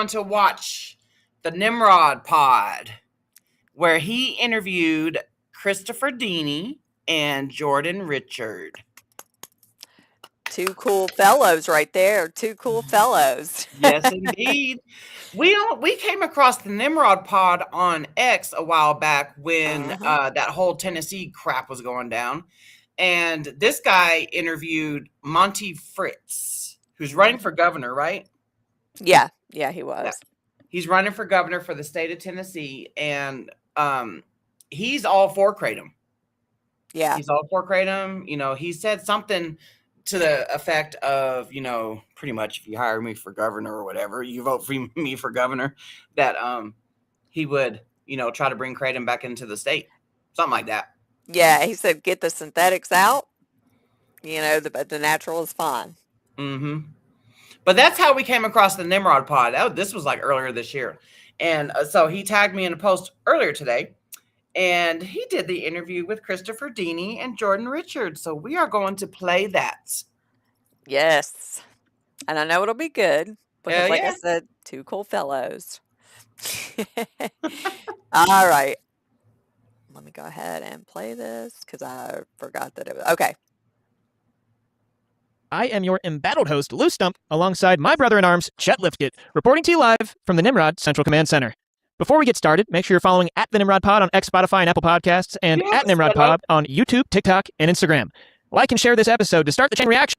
To watch the Nimrod Pod, where he interviewed Christopher Deany and Jordan Richard. Two cool fellows right there. Two cool fellows. Yes, indeed. We came across the Nimrod Pod on X a while back when that whole Tennessee crap was going down. And this guy interviewed Monty Fritz, who's running for governor, right? Yeah, he was. Yeah. He's running for governor for the state of Tennessee, and he's all for Kratom. Yeah. He's all for Kratom. You know, he said something to the effect of, you know, pretty much if you hire me for governor or whatever, you vote for me for governor, that he would, you know, try to bring Kratom back into the state. Something like that. Yeah, he said get the synthetics out. You know, the natural is fine. Mm-hmm. But that's how we came across the Nimrod Pod. This was like earlier this year. And so he tagged me in a post earlier today. And he did the interview with Christopher Deany and Jordan Richard. So we are going to play that. Yes. And I know it'll be good. Because I said, two cool fellows. All right. Let me go ahead and play this because I forgot that it was... Okay. I am your embattled host, Lou Stump, alongside my brother-in-arms, Chet Lifkett, reporting to you live from the Nimrod Central Command Center. Before we get started, make sure you're following at the Nimrod Pod on X, Spotify, and Apple Podcasts, and at Nimrod Pod on YouTube, TikTok, and Instagram. Like and share this episode to start the chain reaction.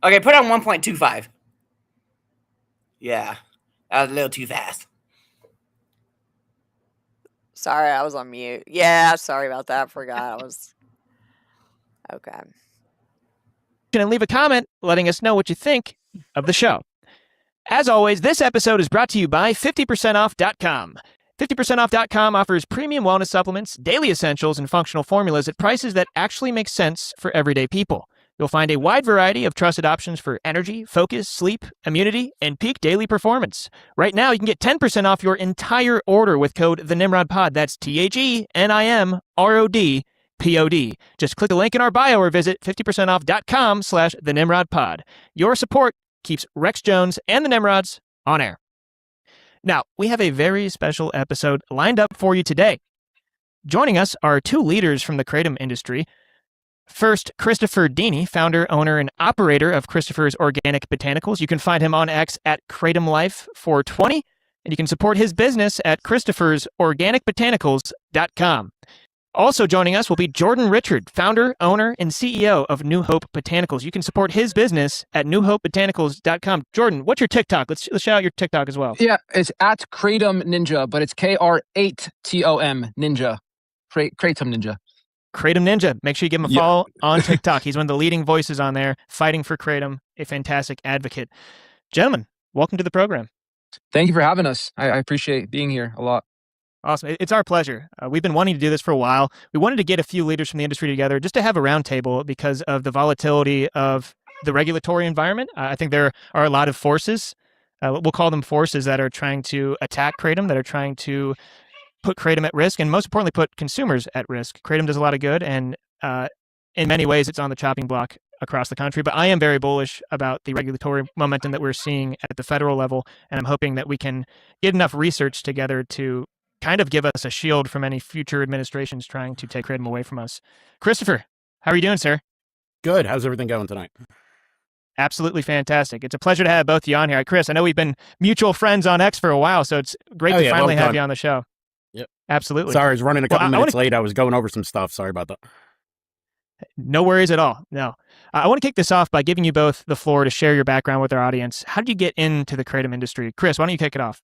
Okay, put on 1.25. Yeah, that was a little too fast. Sorry, I was on mute. Yeah, sorry about that. I forgot I was... Okay. And leave a comment letting us know what you think of the show. As always, this episode is brought to you by 50percentoff.com. 50percentoff.com offers premium wellness supplements, daily essentials, and functional formulas at prices that actually make sense for everyday people. You'll find a wide variety of trusted options for energy, focus, sleep, immunity, and peak daily performance. Right now, you can get 10% off your entire order with code TheNimrodPod. That's TheNimrodPod. Just click the link in our bio or visit 50percentoff.com/TheNimrodPod. Your support keeps Rex Jones and the Nimrods on air. Now, we have a very special episode lined up for you today. Joining us are two leaders from the Kratom industry. First, Christopher Deany, founder, owner, and operator of Christopher's Organic Botanicals. You can find him on X at KratomLife420, and you can support his business at Christopher'sOrganicBotanicals.com. Also joining us will be Jordan Richard, founder, owner, and CEO of New Hope Botanicals. You can support his business at newhopebotanicals.com. Jordan, what's your TikTok? Let's shout out your TikTok as well. Yeah, it's at Kratom Ninja, but it's K-R-8-T-O-M Ninja. Kratom Ninja. Kratom Ninja. Make sure you give him a follow on TikTok. He's one of the leading voices on there, fighting for Kratom, a fantastic advocate. Gentlemen, welcome to the program. Thank you for having us. I appreciate being here a lot. Awesome. It's our pleasure. We've been wanting to do this for a while. We wanted to get a few leaders from the industry together just to have a roundtable because of the volatility of the regulatory environment. I think there are a lot of forces, we'll call them forces, that are trying to attack Kratom, that are trying to put Kratom at risk, and most importantly, put consumers at risk. Kratom does a lot of good, and in many ways, it's on the chopping block across the country. But I am very bullish about the regulatory momentum that we're seeing at the federal level, and I'm hoping that we can get enough research together to kind of give us a shield from any future administrations trying to take Kratom away from us. Christopher, how are you doing, sir? Good. How's everything going tonight? Absolutely fantastic. It's a pleasure to have both of you on here. Chris, I know we've been mutual friends on X for a while, so it's great to finally have you on the show. Yep. Absolutely. Sorry, I was running a couple minutes late. I was going over some stuff. Sorry about that. No worries at all. No. I want to kick this off by giving you both the floor to share your background with our audience. How did you get into the Kratom industry? Chris, why don't you kick it off?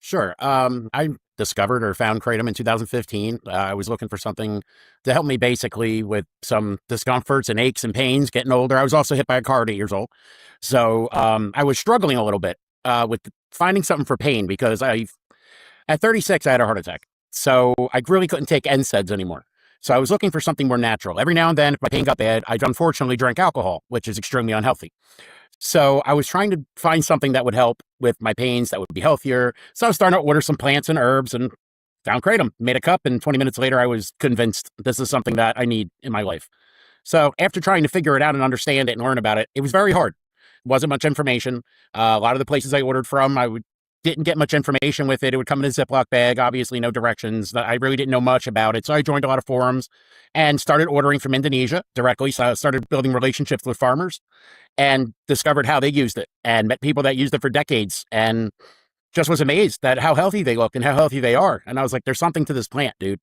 Sure. I discovered or found Kratom in 2015. I was looking for something to help me basically with some discomforts and aches and pains getting older. I was also hit by a car at 8 years old. So I was struggling a little bit with finding something for pain because at 36, I had a heart attack. So I really couldn't take NSAIDs anymore. So I was looking for something more natural. Every now and then, if my pain got bad, I unfortunately drank alcohol, which is extremely unhealthy. So I was trying to find something that would help with my pains, that would be healthier. So I was starting to order some plants and herbs and found Kratom, made a cup, and 20 minutes later, I was convinced this is something that I need in my life. So after trying to figure it out and understand it and learn about it, it was very hard. wasn't much information. A lot of the places I ordered from, didn't get much information with it. It would come in a Ziploc bag, obviously no directions. I really didn't know much about it. So I joined a lot of forums and started ordering from Indonesia directly. So I started building relationships with farmers and discovered how they used it and met people that used it for decades and just was amazed at how healthy they look and how healthy they are. And I was like, there's something to this plant, dude.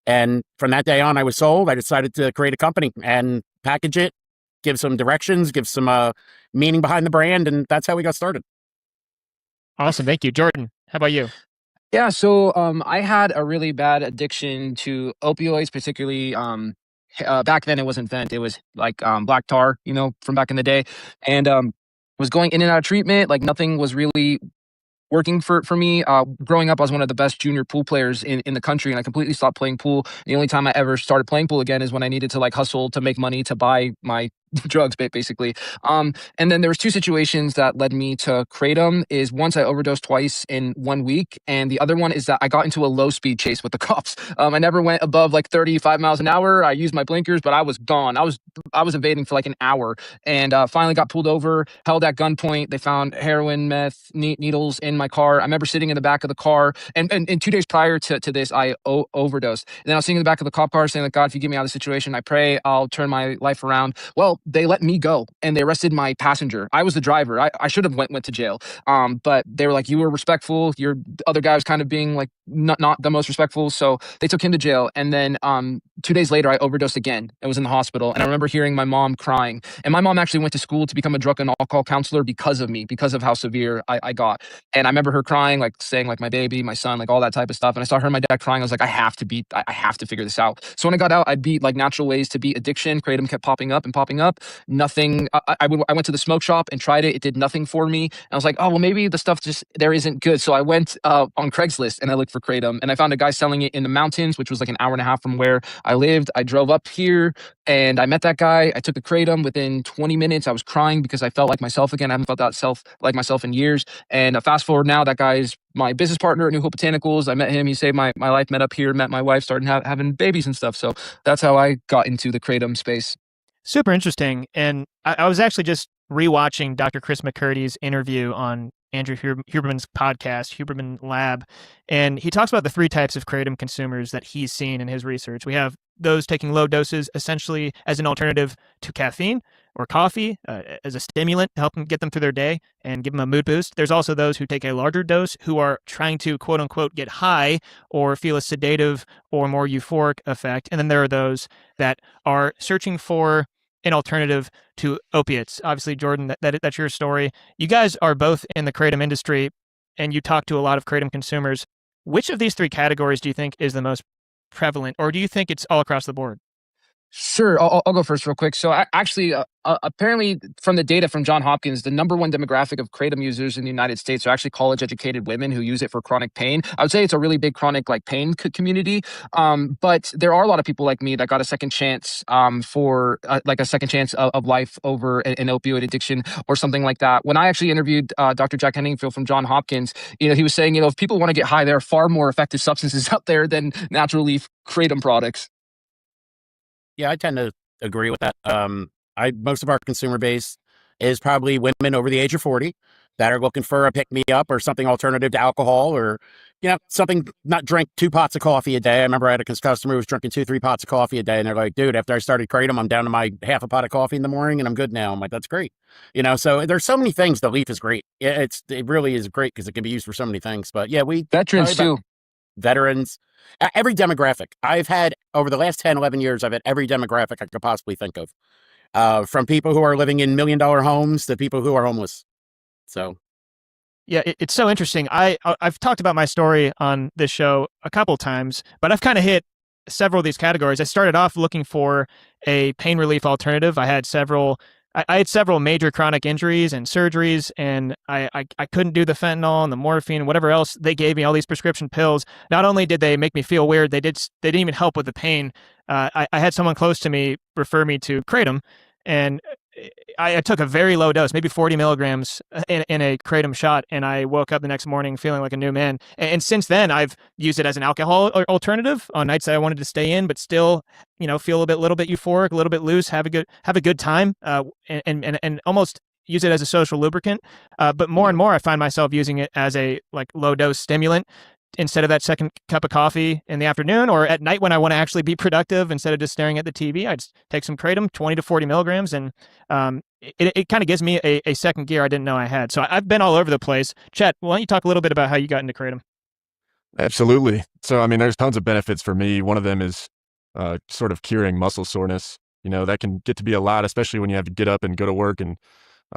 And from that day on, I was sold. I decided to create a company and package it, give some directions, give some meaning behind the brand. And that's how we got started. Awesome. Thank you. Jordan, how about you? Yeah, so I had a really bad addiction to opioids, particularly back then it wasn't Vent, it was like black tar, from back in the day. And was going in and out of treatment, like nothing was really working for me. Growing up, I was one of the best junior pool players in the country, and I completely stopped playing pool. The only time I ever started playing pool again is when I needed to like hustle to make money to buy my drugs, basically. And then there was two situations that led me to Kratom. Is once I overdosed twice in 1 week, and the other one is that I got into a low speed chase with the cops. I never went above like 35 miles an hour. I used my blinkers, but I was gone. I was evading for like an hour, and finally got pulled over, held at gunpoint. They found heroin, meth, needles in my car. I remember sitting in the back of the car, and 2 days prior to this, I overdosed. And then I was sitting in the back of the cop car saying, like, God, if you get me out of this situation, I pray I'll turn my life around. Well, they let me go, and they arrested my passenger. I was the driver. I should have went to jail. But they were like, you were respectful. Your other guy was kind of being like not the most respectful. So they took him to jail. And then 2 days later, I overdosed again. I was in the hospital, and I remember hearing my mom crying. And my mom actually went to school to become a drug and alcohol counselor because of me, because of how severe I got. And I remember her crying, like saying like my baby, my son, like all that type of stuff. And I saw her and my dad crying. I was like, I have to figure this out. So when I got out, I beat like natural ways to beat addiction. Kratom kept popping up. Nothing. I went to the smoke shop and tried it. It did nothing for me. And I was like, oh, well, maybe the stuff just there isn't good. So I went on Craigslist and I looked for Kratom, and I found a guy selling it in the mountains, which was like an hour and a half from where I lived. I drove up here and I met that guy. I took the Kratom. Within 20 minutes, I was crying because I felt like myself again. I haven't felt that like myself in years. And fast forward now, that guy's my business partner at New Hope Botanicals. I met him. He saved my life. Met up here. Met my wife. Started having babies and stuff. So that's how I got into the Kratom space. Super interesting. And I was actually just rewatching Dr. Chris McCurdy's interview on Andrew Huberman's podcast, Huberman Lab. And he talks about the 3 types of Kratom consumers that he's seen in his research. We have those taking low doses essentially as an alternative to caffeine or coffee, as a stimulant to help them get them through their day and give them a mood boost. There's also those who take a larger dose who are trying to quote unquote get high or feel a sedative or more euphoric effect. And then there are those that are searching for an alternative to opiates. Obviously, Jordan, that's your story. You guys are both in the Kratom industry and you talk to a lot of Kratom consumers. Which of these 3 categories do you think is the most prevalent, or do you think it's all across the board? Sure. I'll go first real quick. So actually, apparently from the data from Johns Hopkins, the number one demographic of Kratom users in the United States are actually college-educated women who use it for chronic pain. I would say it's a really big chronic like pain community. But there are a lot of people like me that got a second chance for like a second chance of life over an opioid addiction or something like that. When I actually interviewed Dr. Jack Henningfield from Johns Hopkins, he was saying, if people want to get high, there are far more effective substances out there than natural leaf Kratom products. Yeah, I tend to agree with that. Most of our consumer base is probably women over the age of 40 that are looking for a pick-me-up or something alternative to alcohol, or something, not drink 2 pots of coffee a day. I remember I had a customer who was drinking 2-3 pots of coffee a day, and they're like, dude, after I started Kratom, I'm down to my half a pot of coffee in the morning and I'm good now. I'm like, that's great. So there's so many things. The leaf is great. It really is great because it can be used for so many things. But yeah, veterans too. Veterans, every demographic. I've had, over the last 10, 11 years, I've had every demographic I could possibly think of. From people who are living in $1 million homes to people who are homeless. So. Yeah, it's so interesting. I've talked about my story on this show a couple times, but I've kind of hit several of these categories. I started off looking for a pain relief alternative. I had several major chronic injuries and surgeries, and I couldn't do the fentanyl and the morphine and whatever else they gave me, all these prescription pills. Not only did they make me feel weird, they didn't even help with the pain. I had someone close to me refer me to Kratom, and I took a very low dose, maybe 40 milligrams in a Kratom shot, and I woke up the next morning feeling like a new man. And since then, I've used it as an alcohol alternative on nights that I wanted to stay in, but still, feel a little bit euphoric, a little bit loose, have a good time, and almost use it as a social lubricant. But more and more, I find myself using it as a like low dose stimulant instead of that second cup of coffee in the afternoon or at night when I want to actually be productive instead of just staring at the TV. I just take some kratom, 20 to 40 milligrams, and it kind of gives me a second gear I didn't know I had. So I've been all over the place. Chet, why don't you talk a little bit about how you got into kratom? Absolutely. So, I mean, there's tons of benefits for me. One of them is sort of curing muscle soreness. That can get to be a lot, especially when you have to get up and go to work and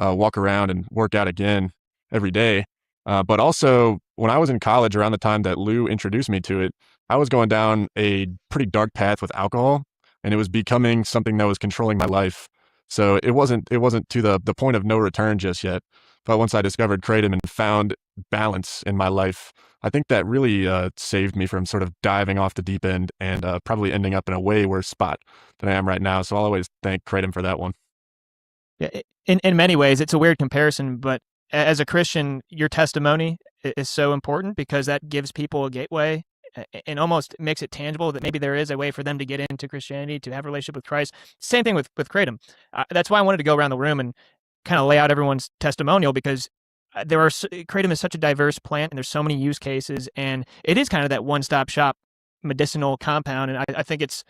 walk around and work out again every day. But also, when I was in college, around the time that Lou introduced me to it, I was going down a pretty dark path with alcohol, and it was becoming something that was controlling my life. So it wasn't to the point of no return just yet. But once I discovered kratom and found balance in my life, I think that really saved me from sort of diving off the deep end and probably ending up in a way worse spot than I am right now. So I'll always thank kratom for that one. Yeah, in many ways, it's a weird comparison, but as a Christian, your testimony is so important because that gives people a gateway and almost makes it tangible that maybe there is a way for them to get into Christianity, to have a relationship with Christ. Same thing with kratom. That's why I wanted to go around the room and kind of lay out everyone's testimonial, because kratom is such a diverse plant and there's so many use cases, and it is kind of that one-stop shop medicinal compound. And I think it's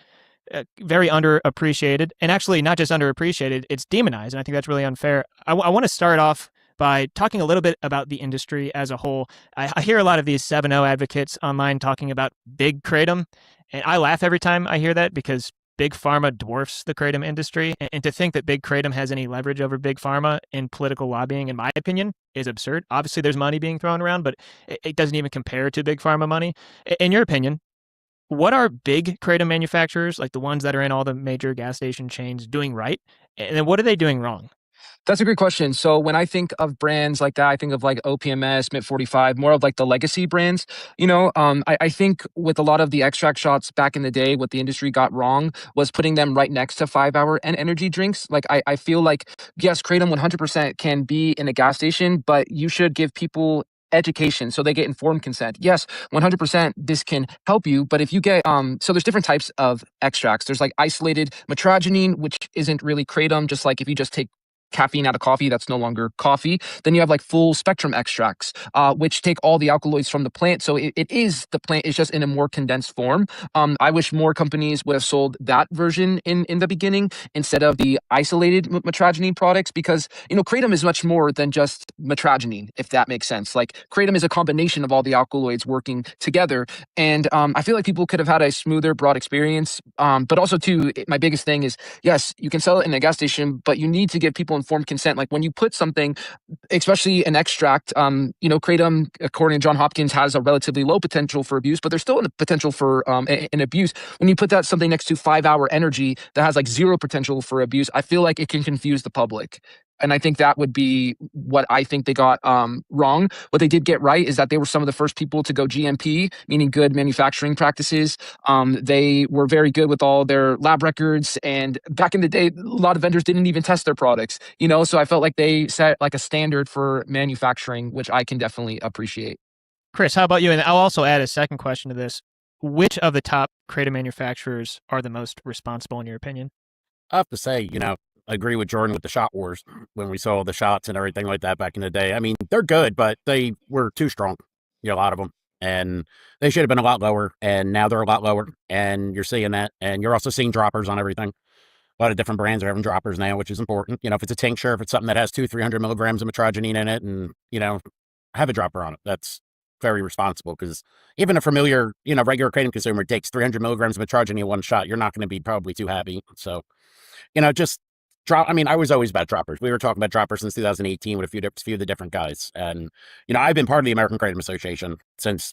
very underappreciated, and actually not just underappreciated, it's demonized. And I think that's really unfair. I want to start off by talking a little bit about the industry as a whole. I hear a lot of these 7-0 advocates online talking about big kratom, and I laugh every time I hear that because big pharma dwarfs the kratom industry. And to think that big kratom has any leverage over big pharma in political lobbying, in my opinion, is absurd. Obviously, there's money being thrown around, but it doesn't even compare to big pharma money. In your opinion, what are big kratom manufacturers, like the ones that are in all the major gas station chains, doing right? And then what are they doing wrong? That's a great question. So when I think of brands like that, I think of like OPMS, MIT 45, more of like the legacy brands. I think with a lot of the extract shots back in the day, what the industry got wrong was putting them right next to 5-hour and energy drinks. Like I feel like, yes, kratom 100% can be in a gas station, but you should give people education so they get informed consent. Yes, 100% this can help you, but if you get so there's different types of extracts. There's like isolated metrogenine, which isn't really kratom, just like if you just take caffeine out of coffee, that's no longer coffee. Then you have like full spectrum extracts, which take all the alkaloids from the plant. So it is the plant, it's just in a more condensed form. I wish more companies would have sold that version in the beginning instead of the isolated metrogenine products, because kratom is much more than just metrogenine, if that makes sense. Like kratom is a combination of all the alkaloids working together. And I feel like people could have had a smoother, broad experience. But also too, my biggest thing is, yes, you can sell it in a gas station, but you need to give people informed consent. Like when you put something, especially an extract, kratom, according to John Hopkins, has a relatively low potential for abuse, but there's still a potential for an abuse. When you put that something next to 5-hour energy that has like zero potential for abuse, I feel like it can confuse the public. And I think that would be what I think they got wrong. What they did get right is that they were some of the first people to go GMP, meaning good manufacturing practices. They were very good with all their lab records. And back in the day, a lot of vendors didn't even test their products, so I felt like they set like a standard for manufacturing, which I can definitely appreciate. Chris, how about you? And I'll also add a second question to this. Which of the top kratom manufacturers are the most responsible in your opinion? I have to say, I agree with Jordan with the shot wars when we saw the shots and everything like that back in the day. I mean, they're good, but they were too strong, a lot of them. And they should have been a lot lower, and now they're a lot lower. And you're seeing that. And you're also seeing droppers on everything. A lot of different brands are having droppers now, which is important. If it's a tincture, if it's something that has 200-300 milligrams of metrogenine in it, and, have a dropper on it. That's very responsible, because even a familiar, regular kratom consumer takes 300 milligrams of metrogenine in one shot. You're not going to be probably too happy. So, just drop. I mean, I was always about droppers. We were talking about droppers since 2018 with a few of the different guys. And, I've been part of the American Kratom Association since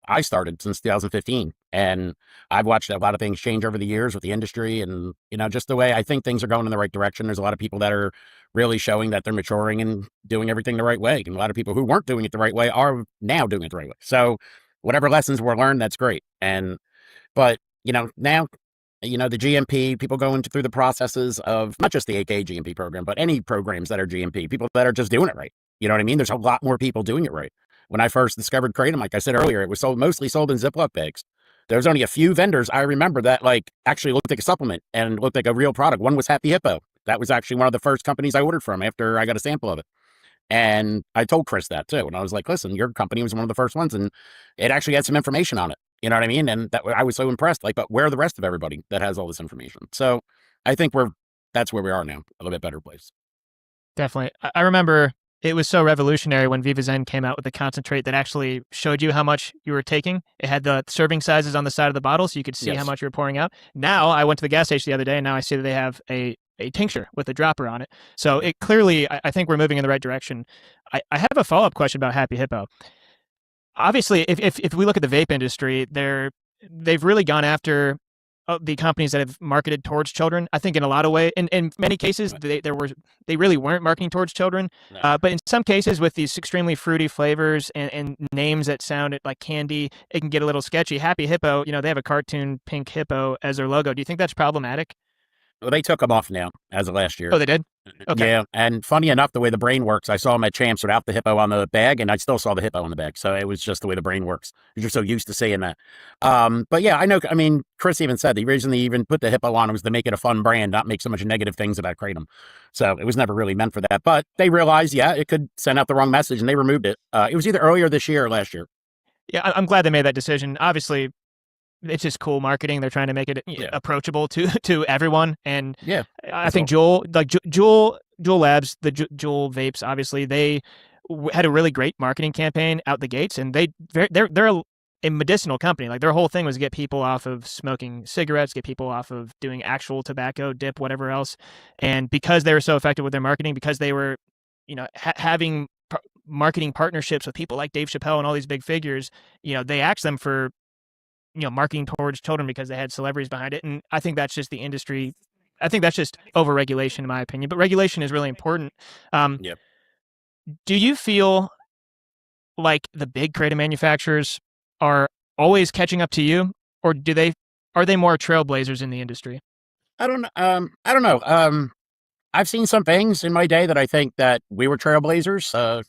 I started, since 2015. And I've watched a lot of things change over the years with the industry, and, just the way I think things are going in the right direction. There's a lot of people that are really showing that they're maturing and doing everything the right way. And a lot of people who weren't doing it the right way are now doing it the right way. So whatever lessons were learned, that's great. But now, the GMP, people going through the processes of not just the AK GMP program, but any programs that are GMP, people that are just doing it right. You know what I mean? There's a lot more people doing it right. When I first discovered kratom, like I said earlier, it was mostly sold in Ziploc bags. There was only a few vendors I remember that actually looked like a supplement and looked like a real product. One was Happy Hippo. That was actually one of the first companies I ordered from after I got a sample of it. And I told Chris that too. And I was like, listen, your company was one of the first ones, and it actually had some information on it. You know what I mean? And that I was so impressed. Like, but where are the rest of everybody that has all this information? So I think that's where we are now, a little bit better place. Definitely. I remember it was so revolutionary when Viva Zen came out with a concentrate that actually showed you how much you were taking. It had the serving sizes on the side of the bottle, so you could see how much you were pouring out. Now, I went to the gas station the other day, and now I see that they have a tincture with a dropper on it. So it clearly, I think we're moving in the right direction. I have a follow-up question about Happy Hippo. Obviously, if we look at the vape industry, they've really gone after the companies that have marketed towards children. I think in a lot of ways, in many cases, they really weren't marketing towards children. No. But in some cases, with these extremely fruity flavors and names that sound like candy, it can get a little sketchy. Happy Hippo, they have a cartoon pink hippo as their logo. Do you think that's problematic? Well, they took them off now as of last year. Oh, they did? Okay. Yeah, and funny enough, the way the brain works, I saw them at Champs without the hippo on the bag, and I still saw the hippo on the bag. So it was just the way the brain works. You're so used to seeing that. But yeah, I know. I mean, Chris even said the reason they even put the hippo on was to make it a fun brand, not make so much negative things about Kratom. So it was never really meant for that. But they realized, it could send out the wrong message, and they removed it. It was either earlier this year or last year. Yeah, I'm glad they made that decision. Obviously, it's just cool marketing. They're trying to make it approachable to everyone. And I think Juul Labs, the Juul vapes, obviously they had a really great marketing campaign out the gates, and they're a medicinal company. Like their whole thing was to get people off of smoking cigarettes, get people off of doing actual tobacco, dip, whatever else. And because they were so effective with their marketing, because they were, having marketing partnerships with people like Dave Chappelle and all these big figures, they asked them for marketing towards children because they had celebrities behind it. And I think that's just the industry. I think that's just overregulation, in my opinion. But regulation is really important. Do you feel like the big Kratom manufacturers are always catching up to you, or are they more trailblazers in the industry? I don't know. I've seen some things in my day that I think that we were trailblazers,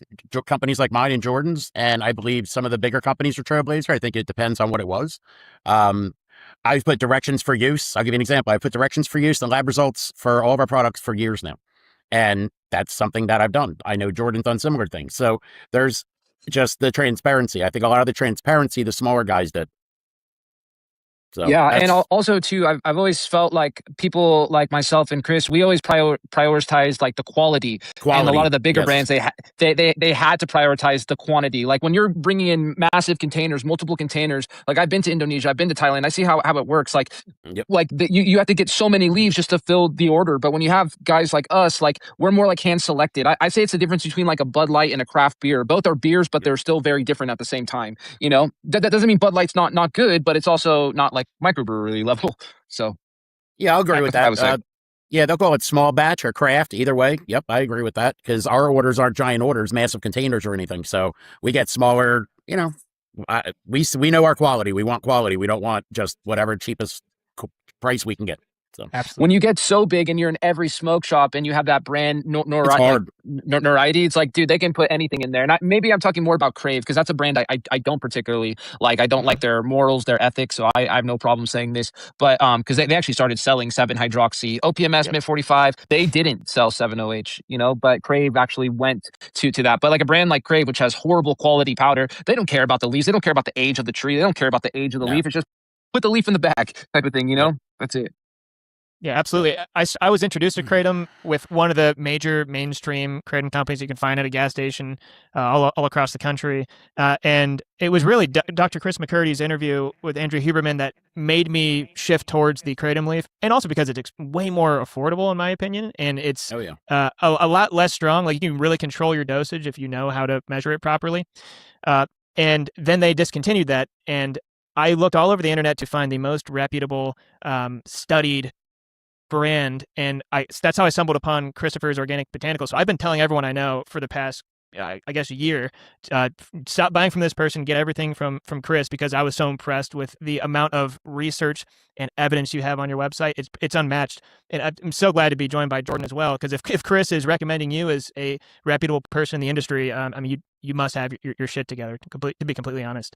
companies like mine and Jordan's, and I believe some of the bigger companies were trailblazer. I think it depends on what it was. I've put directions for use. I'll give you an example. I put directions for use and lab results for all of our products for years now. And that's something that I've done. I know Jordan's done similar things. So there's just the transparency. I think a lot of the transparency the smaller guys did. So yeah, and also too, I've always felt like people like myself and Chris, we always prioritized like the quality, and a lot of the bigger brands they had to prioritize the quantity. Like when you're bringing in massive containers, multiple containers. Like I've been to Indonesia, I've been to Thailand, I see how it works. Like you have to get so many leaves just to fill the order. But when you have guys like us, like we're more like hand selected. I say it's the difference between like a Bud Light and a craft beer. Both are beers, but they're still very different at the same time. That doesn't mean Bud Light's not good, but it's also not like microbrewery level. So yeah, I'll agree with that. They'll call it small batch or craft, either way. Yep, I agree with that, because our orders aren't giant orders, massive containers or anything. So we get smaller, we know our quality. We want quality. We don't want just whatever cheapest price we can get. So absolutely. When you get so big and you're in every smoke shop and you have that brand notoriety, it's like, dude, they can put anything in there. And maybe I'm talking more about Crave, because that's a brand I don't particularly like. I don't like their morals, their ethics, so I have no problem saying this. But because they actually started selling 7-hydroxy, OPMS, Mid 45. They didn't sell 7-OH, but Crave actually went to that. But like a brand like Crave, which has horrible quality powder, they don't care about the leaves. They don't care about the age of the tree. They don't care about the age of the leaf. It's just put the leaf in the bag type of thing, That's it. Yeah, absolutely. I was introduced to Kratom with one of the major mainstream Kratom companies you can find at a gas station all across the country. And it was really Dr. Chris McCurdy's interview with Andrew Huberman that made me shift towards the Kratom leaf. And also because it's way more affordable, in my opinion. And it's a lot less strong. Like you can really control your dosage if you know how to measure it properly. And then they discontinued that. And I looked all over the internet to find the most reputable, studied brand, and that's how I stumbled upon Christopher's Organic Botanicals. So I've been telling everyone I know for the past, I guess, a year, stop buying from this person, get everything from Chris, because I was so impressed with the amount of research and evidence you have on your website. It's unmatched, and I'm so glad to be joined by Jordan as well, because if Chris is recommending you as a reputable person in the industry, I mean, you must have your shit together, to be completely honest.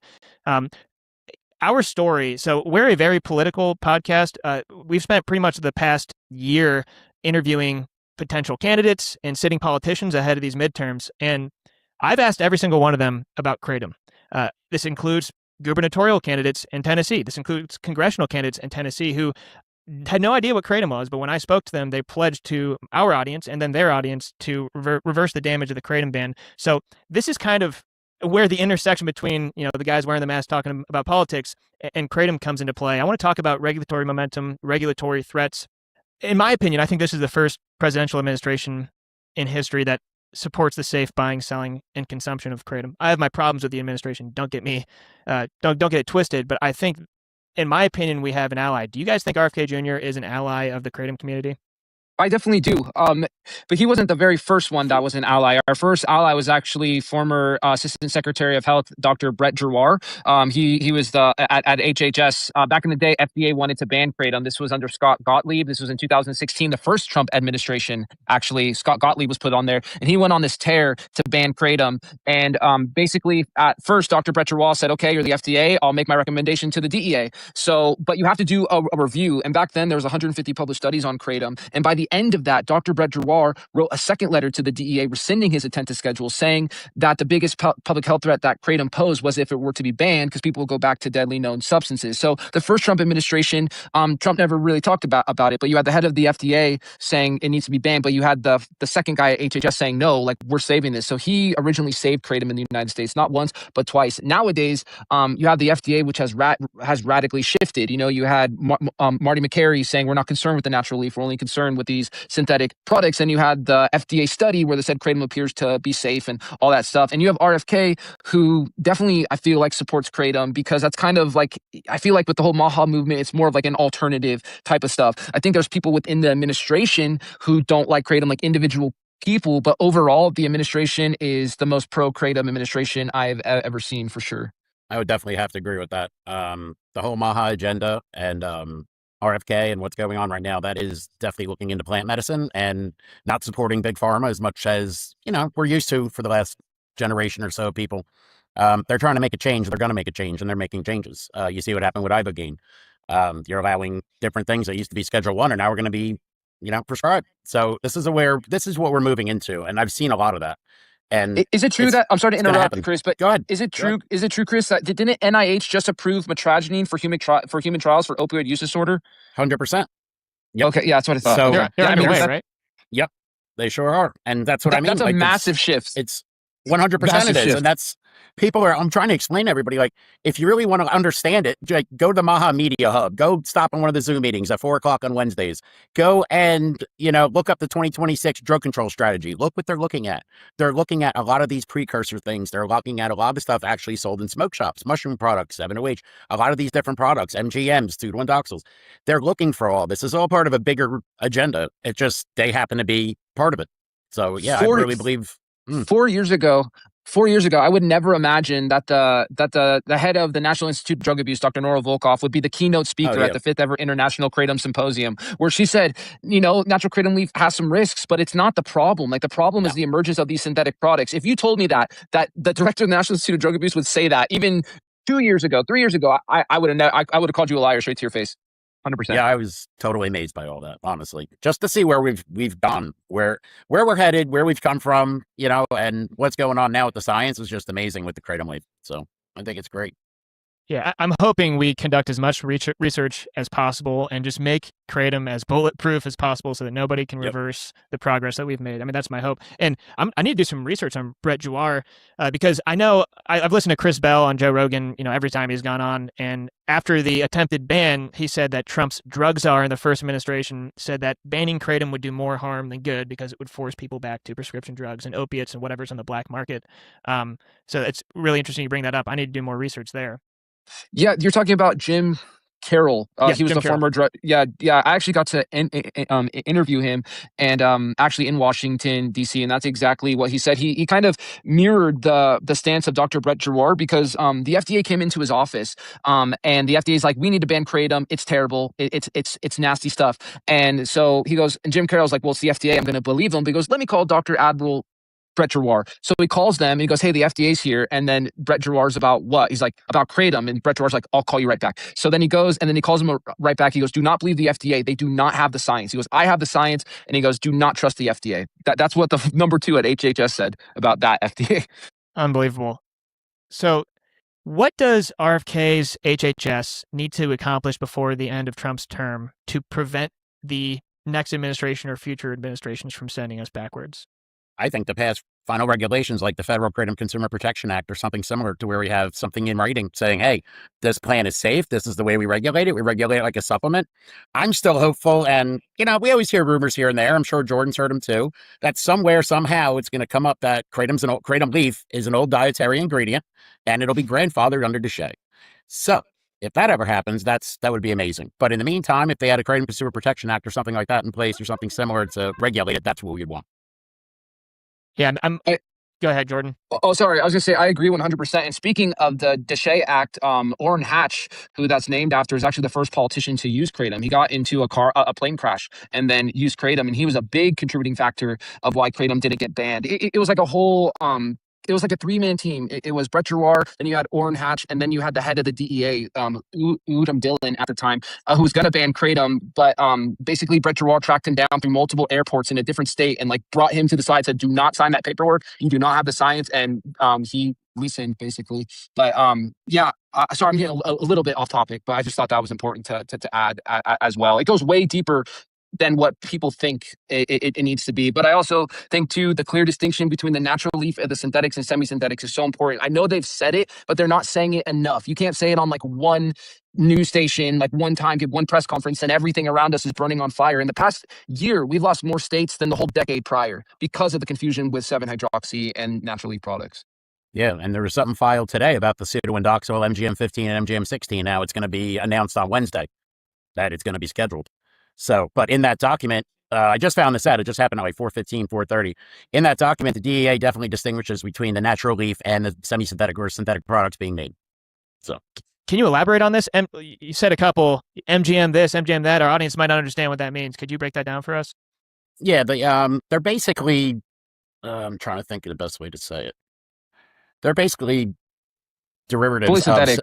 Our story, so we're a very political podcast. We've spent pretty much the past year interviewing potential candidates and sitting politicians ahead of these midterms. And I've asked every single one of them about kratom. This includes gubernatorial candidates in Tennessee. This includes congressional candidates in Tennessee who had no idea what kratom was, but when I spoke to them, they pledged to our audience and then their audience to reverse the damage of the kratom ban. So this is kind of where the intersection between, the guys wearing the mask talking about politics and kratom comes into play. I want to talk about regulatory momentum, regulatory threats. In my opinion, I think this is the first presidential administration in history that supports the safe buying, selling, and consumption of kratom. I have my problems with the administration. Don't get it twisted, but I think, in my opinion, we have an ally. Do you guys think RFK Jr. is an ally of the kratom community? I definitely do. But he wasn't the very first one that was an ally. Our first ally was actually former Assistant Secretary of Health, Dr. Brett Giroir. He was at HHS. Back in the day, FDA wanted to ban kratom. This was under Scott Gottlieb. This was in 2016, the first Trump administration. Actually, Scott Gottlieb was put on there. And he went on this tear to ban kratom. And basically, at first, Dr. Brett Giroir said, okay, you're the FDA. I'll make my recommendation to the DEA. But you have to do a review. And back then, there was 150 published studies on kratom. And by the end of that, Dr. Brett Giroir wrote a second letter to the DEA rescinding his attendance schedule, saying that the biggest public health threat that kratom posed was if it were to be banned, because people will go back to deadly known substances. So the first Trump administration, Trump never really talked about it, but you had the head of the FDA saying it needs to be banned, but you had the second guy at HHS saying, no, like, we're saving this. So he originally saved kratom in the United States, not once, but twice. Nowadays, you have the FDA, which has radically shifted. You had Marty McCary saying, we're not concerned with the natural leaf, we're only concerned with these synthetic products. And you had the FDA study where they said kratom appears to be safe and all that stuff. And you have RFK, who definitely, I feel like, supports kratom, because that's kind of like, I feel like with the whole MAHA movement, it's more of like an alternative type of stuff. I think there's people within the administration who don't like kratom, like individual people, but overall, the administration is the most pro-kratom administration I've ever seen, for sure. I would definitely have to agree with that. The whole MAHA agenda and RFK and what's going on right now, that is definitely looking into plant medicine and not supporting big pharma as much as, we're used to for the last generation or so of people. They're trying to make a change. They're going to make a change, and they're making changes. You see what happened with Ibogaine. You're allowing different things that used to be Schedule 1 and now we're going to be, prescribed. So this is what we're moving into. And I've seen a lot of that. And is it true that, I'm sorry to interrupt, Chris, but go ahead. Is it true, Chris, that didn't NIH just approve metragenine for human trials for opioid use disorder? 100%. Yep. Okay, yeah, that's what I thought. So they're underway, right? Yep, they sure are. And that's what I mean. That's a massive shift. It's 100% it is. Shift. And that's, I'm trying to explain to everybody, like, if you really want to understand it, like, go to the MAHA Media Hub, go stop on one of the Zoom meetings at 4:00 on Wednesdays, go and, look up the 2026 drug control strategy. Look what they're looking at. They're looking at a lot of these precursor things. They're looking at a lot of the stuff actually sold in smoke shops, mushroom products, 7-OH, a lot of these different products, MGMs, 2,1-doxyls. They're looking for all this. This is all part of a bigger agenda. It just, they happen to be part of it. So yeah, I really believe. 4 years ago, I would never imagine that the head of the National Institute of Drug Abuse, Dr. Nora Volkoff, would be the keynote speaker at the 5th ever International Kratom Symposium, where she said, natural kratom leaf has some risks, but it's not the problem. Like, the problem is the emergence of these synthetic products. If you told me that the director of the National Institute of Drug Abuse would say that even 2 years ago, 3 years ago, I would have called you a liar straight to your face. 100%. Yeah, I was totally amazed by all that, honestly. Just to see where we've gone, where we're headed, where we've come from, and what's going on now with the science is just amazing with the kratom leaf. So I think it's great. Yeah, I'm hoping we conduct as much research as possible and just make kratom as bulletproof as possible so that nobody can reverse the progress that we've made. I mean, that's my hope. And I need to do some research on Brett Giroir because I know I've listened to Chris Bell on Joe Rogan, every time he's gone on. And after the attempted ban, he said that Trump's drug czar in the first administration said that banning kratom would do more harm than good because it would force people back to prescription drugs and opiates and whatever's on the black market. So it's really interesting you bring that up. I need to do more research there. Yeah, you're talking about Jim Carroll. He was Jim the Carroll. former drug. Yeah. I actually got to interview him, and actually in Washington D.C. And that's exactly what he said. He kind of mirrored the stance of Dr. Brett Giroir, because the FDA came into his office, and the FDA is like, we need to ban kratom. It's terrible. It's nasty stuff. And so he goes, and Jim Carroll's like, well, it's the FDA. I'm going to believe him. But he goes, let me call Dr. Admiral Brett Giroir. So he calls them and he goes, hey, the FDA's here. And then Brett Giroir's about what? He's like, about kratom. And Brett Giroir's like, I'll call you right back. So then he goes and then he calls him right back. He goes, do not believe the FDA. They do not have the science. He goes, I have the science. And he goes, do not trust the FDA. That's what the number 2 at HHS said about that FDA. Unbelievable. So what does RFK's HHS need to accomplish before the end of Trump's term to prevent the next administration or future administrations from sending us backwards? I think to pass final regulations like the Federal Kratom Consumer Protection Act or something similar to where we have something in writing saying, hey, this plant is safe. This is the way we regulate it. We regulate it like a supplement. I'm still hopeful. And, we always hear rumors here and there. I'm sure Jordan's heard them too, that somewhere, somehow it's going to come up that kratom leaf is an old dietary ingredient and it'll be grandfathered under DSHEA. So if that ever happens, that would be amazing. But in the meantime, if they had a Kratom Consumer Protection Act or something like that in place or something similar to regulate it, that's what we'd want. Yeah, go ahead, Jordan. Oh, sorry. I was going to say, I agree 100%. And speaking of the DSHEA Act, Orrin Hatch, who that's named after, is actually the first politician to use kratom. He got into a plane crash and then used kratom. And he was a big contributing factor of why kratom didn't get banned. It was like a whole... it was like a 3-man team. It was Brett Giroir, then you had Orrin Hatch, and then you had the head of the DEA, Udom Dillon at the time, who was going to ban kratom. But basically, Brett Giroir tracked him down through multiple airports in a different state and brought him to the side, said, do not sign that paperwork. You do not have the science. And he listened, basically. But sorry, I'm getting a little bit off topic, but I just thought that was important to add as well. It goes way deeper than what people think it needs to be. But I also think, too, the clear distinction between the natural leaf and the synthetics and semi-synthetics is so important. I know they've said it, but they're not saying it enough. You can't say it on one news station, one time, give one press conference, and everything around us is burning on fire. In the past year, we've lost more states than the whole decade prior because of the confusion with 7-hydroxy and natural leaf products. Yeah, and there was something filed today about the pseudoindoxil MGM-15 and MGM-16. Now it's going to be announced on Wednesday that it's going to be scheduled. So, but in that document, I just found this out. It just happened at 4:15, 4:30. In that document, the DEA definitely distinguishes between the natural leaf and the semi-synthetic or synthetic products being made. So, can you elaborate on this? You said a couple, MGM this, MGM that. Our audience might not understand what that means. Could you break that down for us? Yeah, they're basically, I'm trying to think of the best way to say it. They're basically derivatives fully synthetic.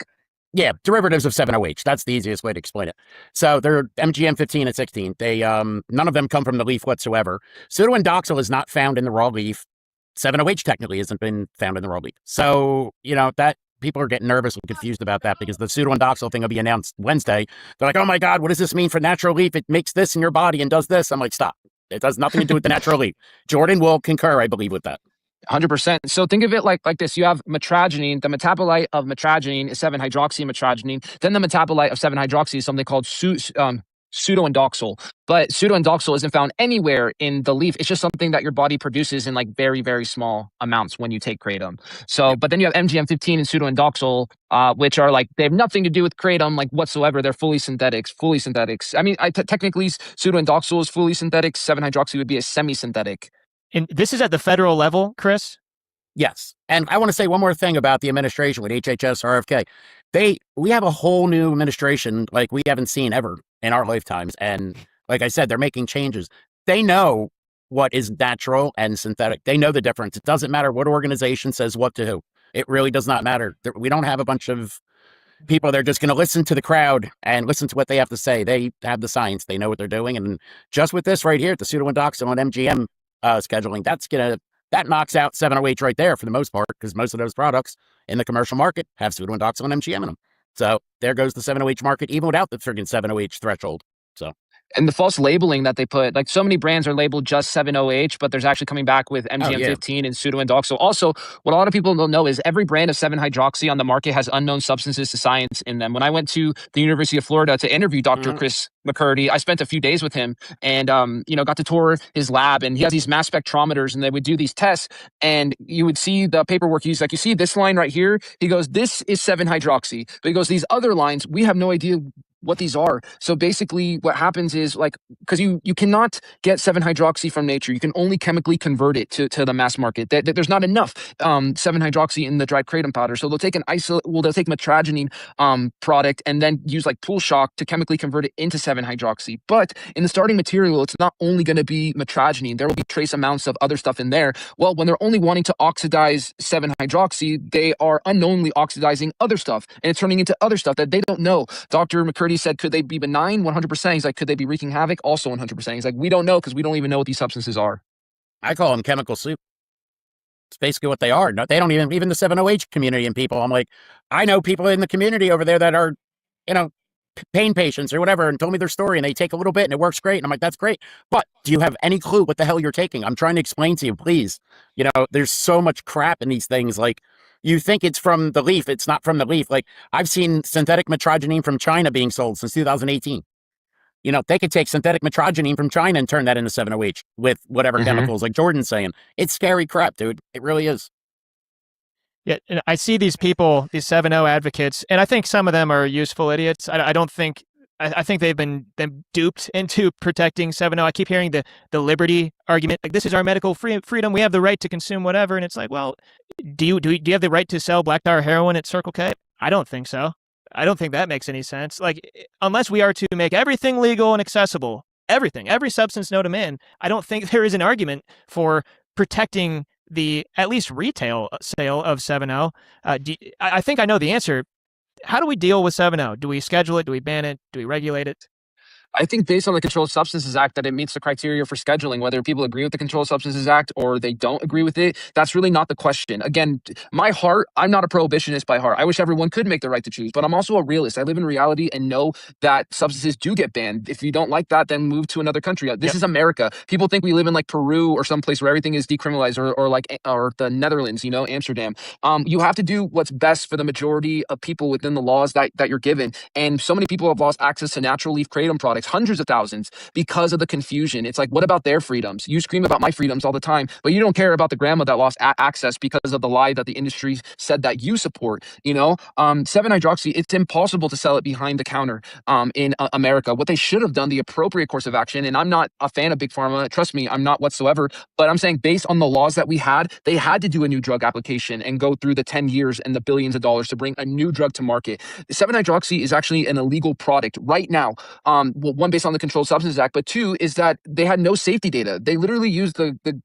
Derivatives of 7-OH. That's the easiest way to explain it. So they're MGM 15 and 16. They none of them come from the leaf whatsoever. Pseudoindoxil is not found in the raw leaf. 7-OH technically hasn't been found in the raw leaf. So, that people are getting nervous and confused about that because the pseudoindoxil thing will be announced Wednesday. They're like, oh my God, what does this mean for natural leaf? It makes this in your body and does this. I'm like, stop. It has nothing to do with the natural leaf. Jordan will concur, I believe, with that. 100%. So think of it like this. You have metragenine. The metabolite of metragenine is 7-hydroxymetragenine. Then the metabolite of 7-hydroxy is something called pseudoindoxil. But pseudoindoxil isn't found anywhere in the leaf. It's just something that your body produces in very, very small amounts when you take kratom. So, but then you have MGM-15 and pseudoindoxil, which are they have nothing to do with kratom whatsoever. They're fully synthetics. I mean, technically pseudoindoxil is fully synthetic. 7-hydroxy would be a semi-synthetic. And this is at the federal level, Chris? Yes. And I want to say one more thing about the administration with HHS, RFK. We have a whole new administration like we haven't seen ever in our lifetimes. And like I said, they're making changes. They know what is natural and synthetic. They know the difference. It doesn't matter what organization says what to who. It really does not matter. We don't have a bunch of people that are just going to listen to the crowd and listen to what they have to say. They have the science. They know what they're doing. And just with this right here, the pseudoindoxil and MGM scheduling, that knocks out 7-OH right there for the most part, because most of those products in the commercial market have pseudoindoxil and MGM in them. So there goes the 7-OH market, even without the friggin' 7-OH threshold. So. And the false labeling that they put, so many brands are labeled just 7-OH, but there's actually coming back with MGM-15 and pseudoindoxil. Also, what a lot of people don't know is every brand of 7-hydroxy on the market has unknown substances to science in them. When I went to the University of Florida to interview Dr. Chris McCurdy, I spent a few days with him and, got to tour his lab, and he has these mass spectrometers, and they would do these tests, and you would see the paperwork. He's like, you see this line right here? He goes, this is 7-hydroxy. But he goes, these other lines, we have no idea what these are. So basically what happens is, like, because you cannot get 7-hydroxy from nature. You can only chemically convert it to the mass market. There's not enough 7-hydroxy in the dried kratom powder. So they'll take they'll take metragenine product and then use like pool shock to chemically convert it into 7-hydroxy. But in the starting material, it's not only going to be metragenine. There will be trace amounts of other stuff in there. Well, when they're only wanting to oxidize 7-hydroxy, they are unknowingly oxidizing other stuff, and it's turning into other stuff that they don't know. Dr. McCurdy said, could they be benign? 100%. He's like, could they be wreaking havoc? Also 100%. He's like, we don't know because we don't even know what these substances are. I call them chemical soup. It's basically what they are. No, they don't even the 7-OH community and people. I'm like, I know people in the community over there that are, pain patients or whatever, and told me their story, and they take a little bit and it works great. And I'm like, that's great. But do you have any clue what the hell you're taking? I'm trying to explain to you, please. There's so much crap in these things. Like, you think it's from the leaf. It's not from the leaf. Like, I've seen synthetic metragenine from China being sold since 2018. They could take synthetic metragenine from China and turn that into 7-OH with whatever chemicals, like Jordan's saying. It's scary crap, dude. It really is. Yeah, and I see these people, these 7-0 advocates, and I think some of them are useful idiots. I don't think, I think they've been duped into protecting 7-0. I keep hearing the liberty argument, like, this is our medical freedom. We have the right to consume whatever. And it's like, well, do you have the right to sell black tar heroin at Circle K? I don't think so. I don't think that makes any sense. Like, unless we are to make everything legal and accessible, every substance known to man, I don't think there is an argument for protecting the at least retail sale of 7-0. I think I know the answer. How do we deal with 7-0? Do we schedule it? Do we ban it? Do we regulate it? I think based on the Controlled Substances Act that it meets the criteria for scheduling, whether people agree with the Controlled Substances Act or they don't agree with it, that's really not the question. Again, my heart, I'm not a prohibitionist by heart. I wish everyone could make the right to choose, but I'm also a realist. I live in reality and know that substances do get banned. If you don't like that, then move to another country. This is America. People think we live in like Peru or someplace where everything is decriminalized, or the Netherlands, Amsterdam. You have to do what's best for the majority of people within the laws that you're given. And so many people have lost access to natural leaf kratom products, hundreds of thousands, because of the confusion. It's like, what about their freedoms? You scream about my freedoms all the time, but you don't care about the grandma that lost access because of the lie that the industry said that you support. 7-hydroxy, it's impossible to sell it behind the counter in America. What they should have done, the appropriate course of action, and I'm not a fan of Big Pharma, trust me, I'm not whatsoever, but I'm saying based on the laws that we had, they had to do a new drug application and go through the 10 years and the billions of dollars to bring a new drug to market. 7-hydroxy is actually an illegal product right now. One, based on the Controlled Substances Act, but two is that they had no safety data. They literally used the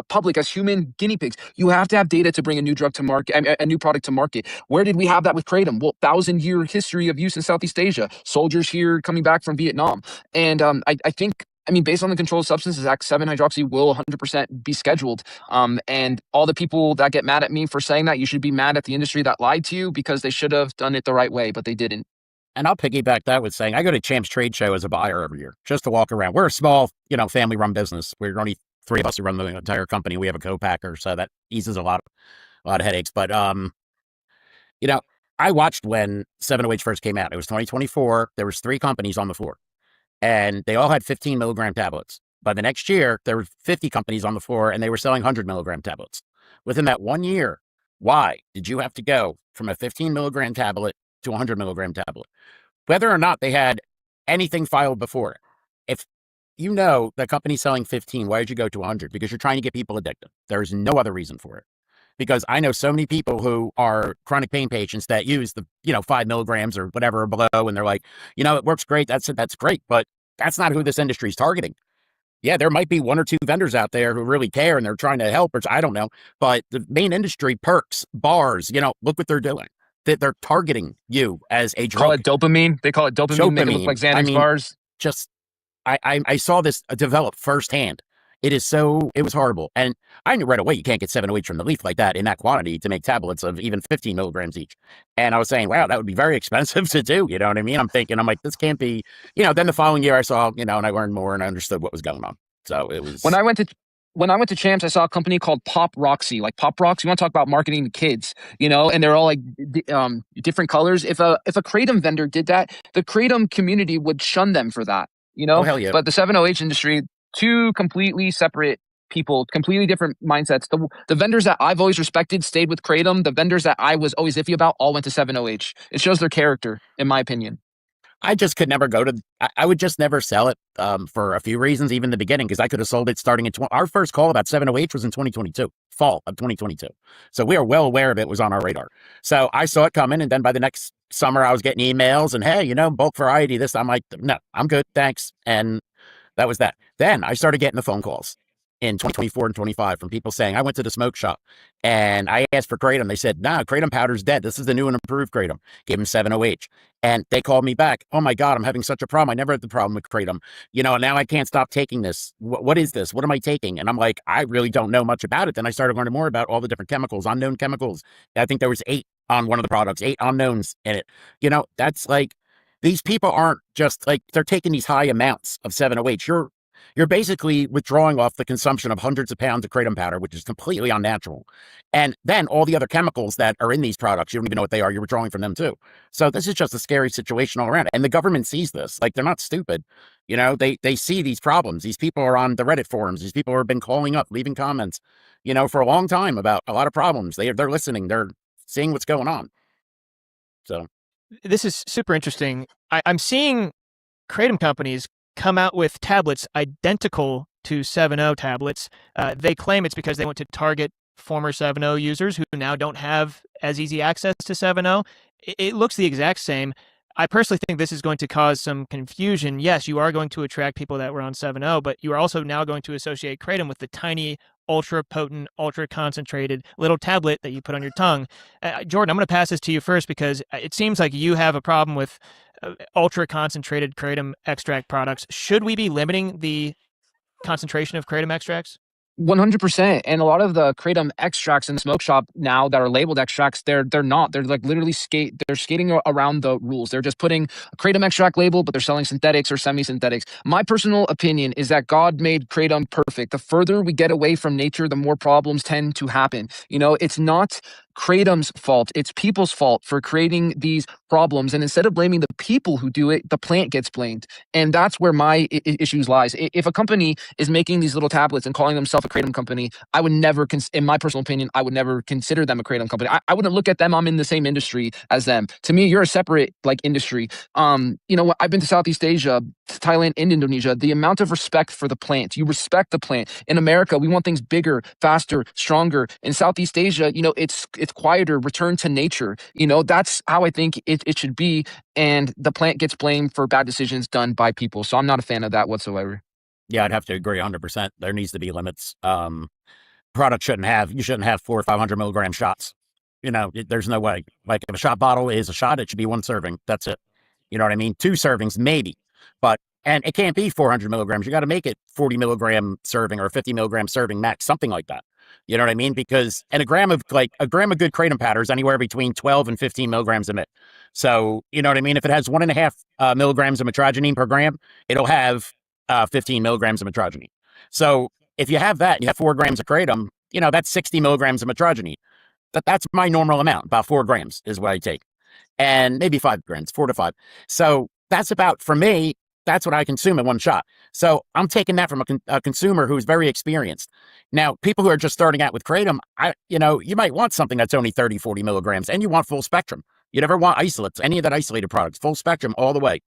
public as human guinea pigs. You have to have data to bring a new drug to market, a new product to market. Where did we have that with kratom? Well, 1,000-year history of use in Southeast Asia. Soldiers here coming back from Vietnam. And I think, based on the Controlled Substances Act, 7-hydroxy will 100% be scheduled. And all the people that get mad at me for saying that, you should be mad at the industry that lied to you, because they should have done it the right way, but they didn't. And I'll piggyback that with saying I go to Champ's Trade Show as a buyer every year just to walk around. We're a small, family-run business. We're only 3 of us who run the entire company. We have a co-packer, so that eases a lot of headaches. But I watched when 7-OH first came out. It was 2024. There was 3 companies on the floor, and they all had 15 milligram tablets. By the next year, there were 50 companies on the floor, and they were selling 100 milligram tablets. Within that 1 year, why did you have to go from a 15 milligram tablet to a 100 milligram tablet? Whether or not they had anything filed before it. If the company's selling 15, why did you go to 100? Because you're trying to get people addicted. There's no other reason for it. Because I know so many people who are chronic pain patients that use the, 5 milligrams or whatever below, and they're like, it works great. That's great. But that's not who this industry is targeting. Yeah, there might be 1 or 2 vendors out there who really care and they're trying to help, or I don't know. But the main industry, perks, bars, look what they're doing. They're targeting you as a drug. Call it dopamine. They call it dopamine. Make it look like Xanax bars. I saw this develop firsthand. It was horrible. And I knew right away you can't get 7-OH from the leaf like that in that quantity to make tablets of even 15 milligrams each. And I was saying, wow, that would be very expensive to do. You know what I mean? I'm like, this can't be, then the following year I saw, and I learned more and I understood what was going on. So it was. When I went to Champs, I saw a company called Pop Roxy, like Pop Rocks. You want to talk about marketing to kids, and they're all like different colors. If a kratom vendor did that, the kratom community would shun them for that, Oh, hell yeah. But the 7-OH industry, 2 completely separate people, completely different mindsets. The vendors that I've always respected stayed with kratom. The vendors that I was always iffy about all went to 7-OH. It shows their character, in my opinion. I just could never go to. I would just never sell it for a few reasons, even in the beginning, because I could have sold it starting in our first call about 708 was in 2022, fall of 2022. So we are well aware of it, was on our radar. So I saw it coming, and then by the next summer, I was getting emails and, hey, bulk variety. This, I'm like, no, I'm good, thanks. And that was that. Then I started getting the phone calls in 2024 and 25 from people saying, I went to the smoke shop and I asked for Kratom. They said, nah, Kratom powder's dead. This is the new and improved Kratom. Gave them 7-OH. And they called me back. Oh my God, I'm having such a problem. I never had the problem with Kratom. And now I can't stop taking this. What is this? What am I taking? And I'm like, I really don't know much about it. Then I started learning more about all the different chemicals, unknown chemicals. I think there was 8 on one of the products, 8 unknowns in it. That's like, these people aren't just like, they're taking these high amounts of 7-OH. You're basically withdrawing off the consumption of hundreds of pounds of kratom powder, which is completely unnatural. And then all the other chemicals that are in these products, you don't even know what they are. You're withdrawing from them too. So this is just a scary situation all around. And the government sees this. Like, they're not stupid. They see these problems. These people are on the Reddit forums. These people have been calling up, leaving comments, for a long time about a lot of problems. They're listening. They're seeing what's going on. So this is super interesting. I'm seeing kratom companies come out with tablets identical to 7.0 tablets. They claim it's because they want to target former 7.0 users who now don't have as easy access to 7.0. It looks the exact same. I personally think this is going to cause some confusion. Yes, you are going to attract people that were on 7.0, but you are also now going to associate kratom with the tiny, ultra potent, ultra concentrated little tablet that you put on your tongue. Jordan, I'm going to pass this to you first because it seems like you have a problem with ultra concentrated kratom extract products. Should we be limiting the concentration of kratom extracts? 100%. And a lot of the kratom extracts in the smoke shop now that are labeled extracts, they're not. They're like literally they're skating around the rules. They're just putting a kratom extract label, but they're selling synthetics or semi-synthetics. My personal opinion is that God made kratom perfect. The further we get away from nature, the more problems tend to happen. It's not kratom's fault. It's people's fault for creating these problems. And instead of blaming the people who do it, the plant gets blamed. And that's where my issues lies. If a company is making these little tablets and calling themselves a kratom company, I would never, in my personal opinion, I would never consider them a kratom company. I wouldn't look at them. I'm in the same industry as them. To me, you're a separate industry. I've been to Southeast Asia, to Thailand and Indonesia. The amount of respect for the plant, you respect the plant. In America, we want things bigger, faster, stronger. In Southeast Asia, it's quieter, return to nature. That's how I think it should be. And the plant gets blamed for bad decisions done by people. So I'm not a fan of that whatsoever. Yeah, I'd have to agree 100%. There needs to be limits. You shouldn't have 400 or 500 milligram shots. There's no way. Like, if a shot bottle is a shot, it should be 1 serving. That's it. You know what I mean? 2 servings, maybe. And it can't be 400 milligrams. You got to make it 40 milligram serving or a 50 milligram serving max, something like that. You know what I mean? Because, and a gram of good kratom powder is anywhere between 12 and 15 milligrams a minute. So, you know what I mean? If it has 1.5 milligrams of metrogenine per gram, it'll have 15 milligrams of metrogenine. So if you have that, you have 4 grams of kratom, that's 60 milligrams of metrogenine. That's my normal amount. About 4 grams is what I take. And maybe 5 grams, 4 to 5. So that's about, for me, that's what I consume in 1 shot. So I'm taking that from a consumer who's very experienced. Now, people who are just starting out with kratom, you might want something that's only 30, 40 milligrams, and you want full spectrum. You never want isolates, any of that isolated products, full spectrum all the way.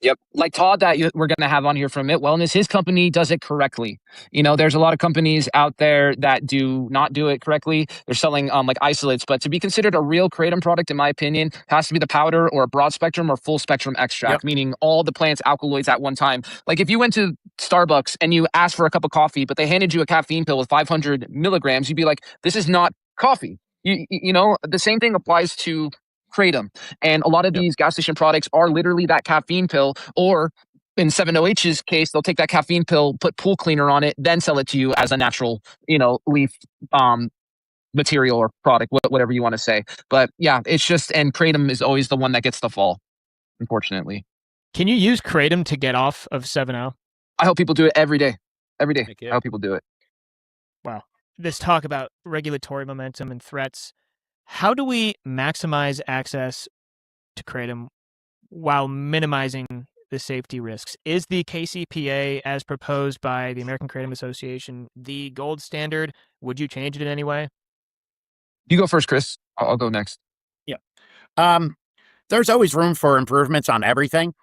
Yep. Like Todd that we're going to have on here from It Wellness, his company does it correctly. There's a lot of companies out there that do not do it correctly. They're selling isolates, but to be considered a real kratom product, in my opinion, it has to be the powder or a broad spectrum or full spectrum extract, meaning all the plant's alkaloids at one time. Like, if you went to Starbucks and you asked for a cup of coffee, but they handed you a caffeine pill with 500 milligrams, you'd be like, this is not coffee. The same thing applies to kratom. And a lot of these gas station products are literally that caffeine pill, or in 7-OH's case, they'll take that caffeine pill, put pool cleaner on it, then sell it to you as a natural, leaf material or product, whatever you want to say. But yeah, it's just, and kratom is always the one that gets the fall, unfortunately. Can you use kratom to get off of 7.0? I hope people do it every day. Every day. I hope people do it. Wow. This talk about regulatory momentum and threats. How do we maximize access to kratom while minimizing the safety risks? Is the KCPA, as proposed by the American Kratom Association, the gold standard? Would you change it in any way? You go first, Chris. I'll go next. Yeah. there's always room for improvements on everything.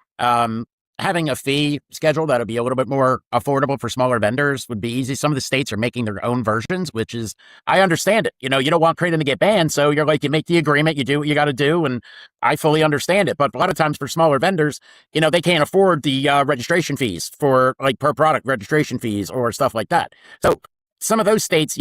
Having a fee schedule that'll be a little bit more affordable for smaller vendors would be easy. Some of the states are making their own versions, which is, I understand it. You don't want Kratom to get banned, so you're like, you make the agreement, you do what you got to do, and I fully understand it. But a lot of times for smaller vendors, they can't afford the registration fees for like per product registration fees or stuff like that. So some of those states,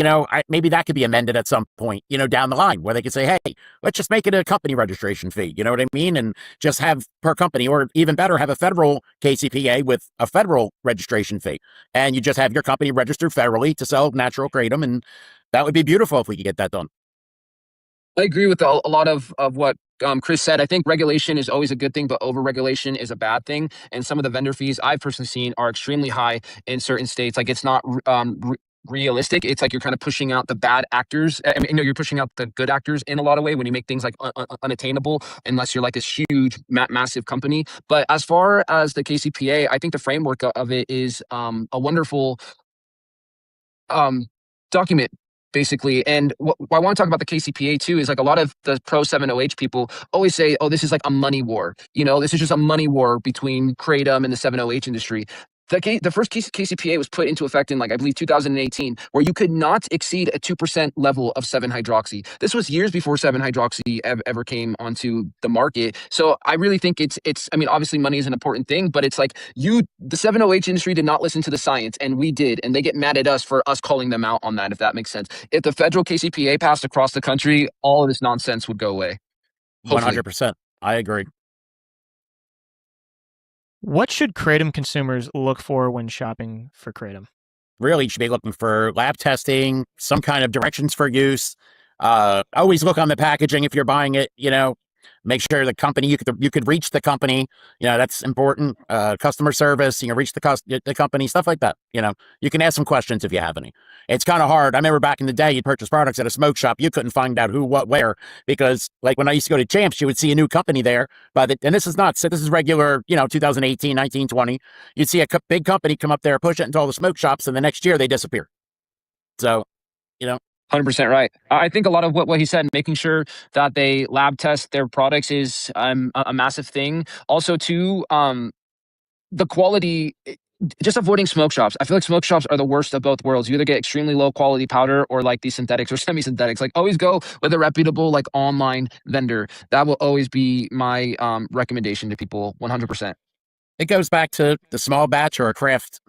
maybe that could be amended at some point, down the line where they could say, hey, let's just make it a company registration fee. You know what I mean? And just have per company, or even better, have a federal KCPA with a federal registration fee. And you just have your company registered federally to sell natural kratom. And that would be beautiful if we could get that done. I agree with a lot of what Chris said. I think regulation is always a good thing, but over-regulation is a bad thing. And some of the vendor fees I've personally seen are extremely high in certain states. Like, it's not realistic. It's like you're kind of pushing out the bad actors. I mean, you're pushing out the good actors in a lot of way when you make things like unattainable, unless you're like this huge, massive company. But as far as the KCPA, I think the framework of it is a wonderful document, basically. And what I want to talk about the KCPA too is, like, a lot of the pro 7-OH people always say, oh, this is like a money war. This is just a money war between kratom and the 7-OH industry. The first KCPA was put into effect in, I believe, 2018, where you could not exceed a 2% level of 7-hydroxy. This was years before 7-hydroxy ever came onto the market. So I really think it's. I mean, obviously, money is an important thing, but it's like the 7-OH industry did not listen to the science, and we did, and they get mad at us for us calling them out on that, if that makes sense. If the federal KCPA passed across the country, all of this nonsense would go away. Hopefully. 100%. I agree. What should kratom consumers look for when shopping for kratom? Really, you should be looking for lab testing, some kind of directions for use. Always look on the packaging if you're buying it. Make sure the company, you could reach the company. That's important. Customer service, reach the company, stuff like that. You can ask some questions if you have any. It's kind of hard. I remember back in the day, you'd purchase products at a smoke shop. You couldn't find out who, what, where, because like when I used to go to Champs, you would see a new company there. And this is nuts. This is regular, 2018, 19, 20. You'd see a big company come up there, push it into all the smoke shops, and the next year they disappear. So, 100% right. I think a lot of what he said, making sure that they lab test their products, is a massive thing. Also, too, the quality, just avoiding smoke shops. I feel like smoke shops are the worst of both worlds. You either get extremely low quality powder or like these synthetics or semi-synthetics. Like, always go with a reputable online vendor. That will always be my recommendation to people, 100%. It goes back to the small batch or a craft,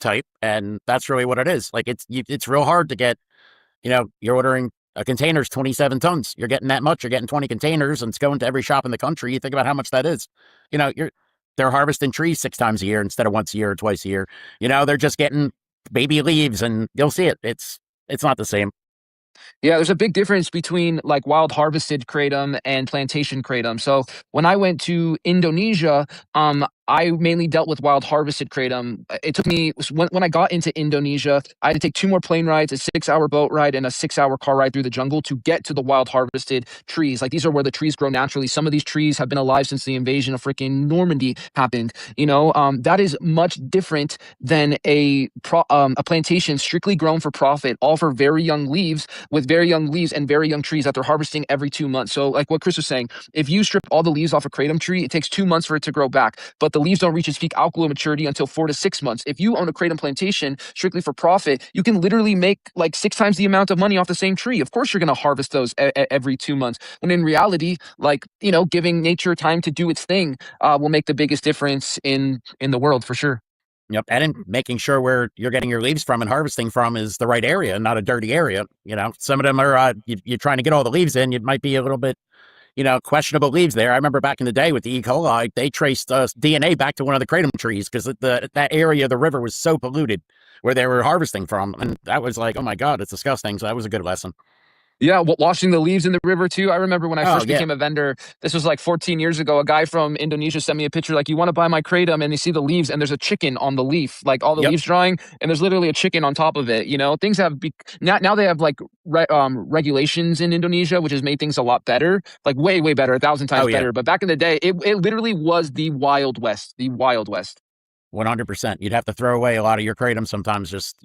type, and that's really what it is. Like, it's real hard to get. You're ordering a container's 27 tons. You're getting that much. You're getting 20 containers, and it's going to every shop in the country. You think about how much that is. They're harvesting trees 6 times a year instead of once a year or twice a year. They're just getting baby leaves, and you'll see it. It's not the same. Yeah, there's a big difference between wild harvested kratom and plantation kratom. So when I went to Indonesia, I mainly dealt with wild harvested kratom. It took me, when I got into Indonesia, I had to take 2 more plane rides, a 6-hour boat ride, and a 6-hour car ride through the jungle to get to the wild harvested trees. These are where the trees grow naturally. Some of these trees have been alive since the invasion of freaking Normandy happened. That is much different than a plantation strictly grown for profit, all for very young leaves, with very young leaves and very young trees that they're harvesting every 2 months. So like what Chris was saying, if you strip all the leaves off a kratom tree, it takes 2 months for it to grow back. But the leaves don't reach its peak alkaloid maturity until 4 to 6 months. If you own a kratom plantation strictly for profit, you can literally make 6 times the amount of money off the same tree. Of course, you're going to harvest those every 2 months. When in reality, giving nature time to do its thing will make the biggest difference in the world, for sure. Yep. And in making sure where you're getting your leaves from and harvesting from is the right area, not a dirty area. Some of them are, you're trying to get all the leaves in. It might be a little bit, questionable leaves there. I remember back in the day with the E. coli, they traced DNA back to one of the kratom trees because that area of the river was so polluted where they were harvesting from. And that was like, oh my God, it's disgusting. So that was a good lesson. Yeah, washing the leaves in the river too. I remember when I first became a vendor, this was 14 years ago, a guy from Indonesia sent me a picture you want to buy my kratom, and you see the leaves and there's a chicken on the leaf, all the leaves drying, and there's literally a chicken on top of it. Things have now they have regulations in Indonesia, which has made things a lot better, way, way better, 1,000 times better. But back in the day, it literally was the Wild West, 100%. You'd have to throw away a lot of your kratom sometimes, just,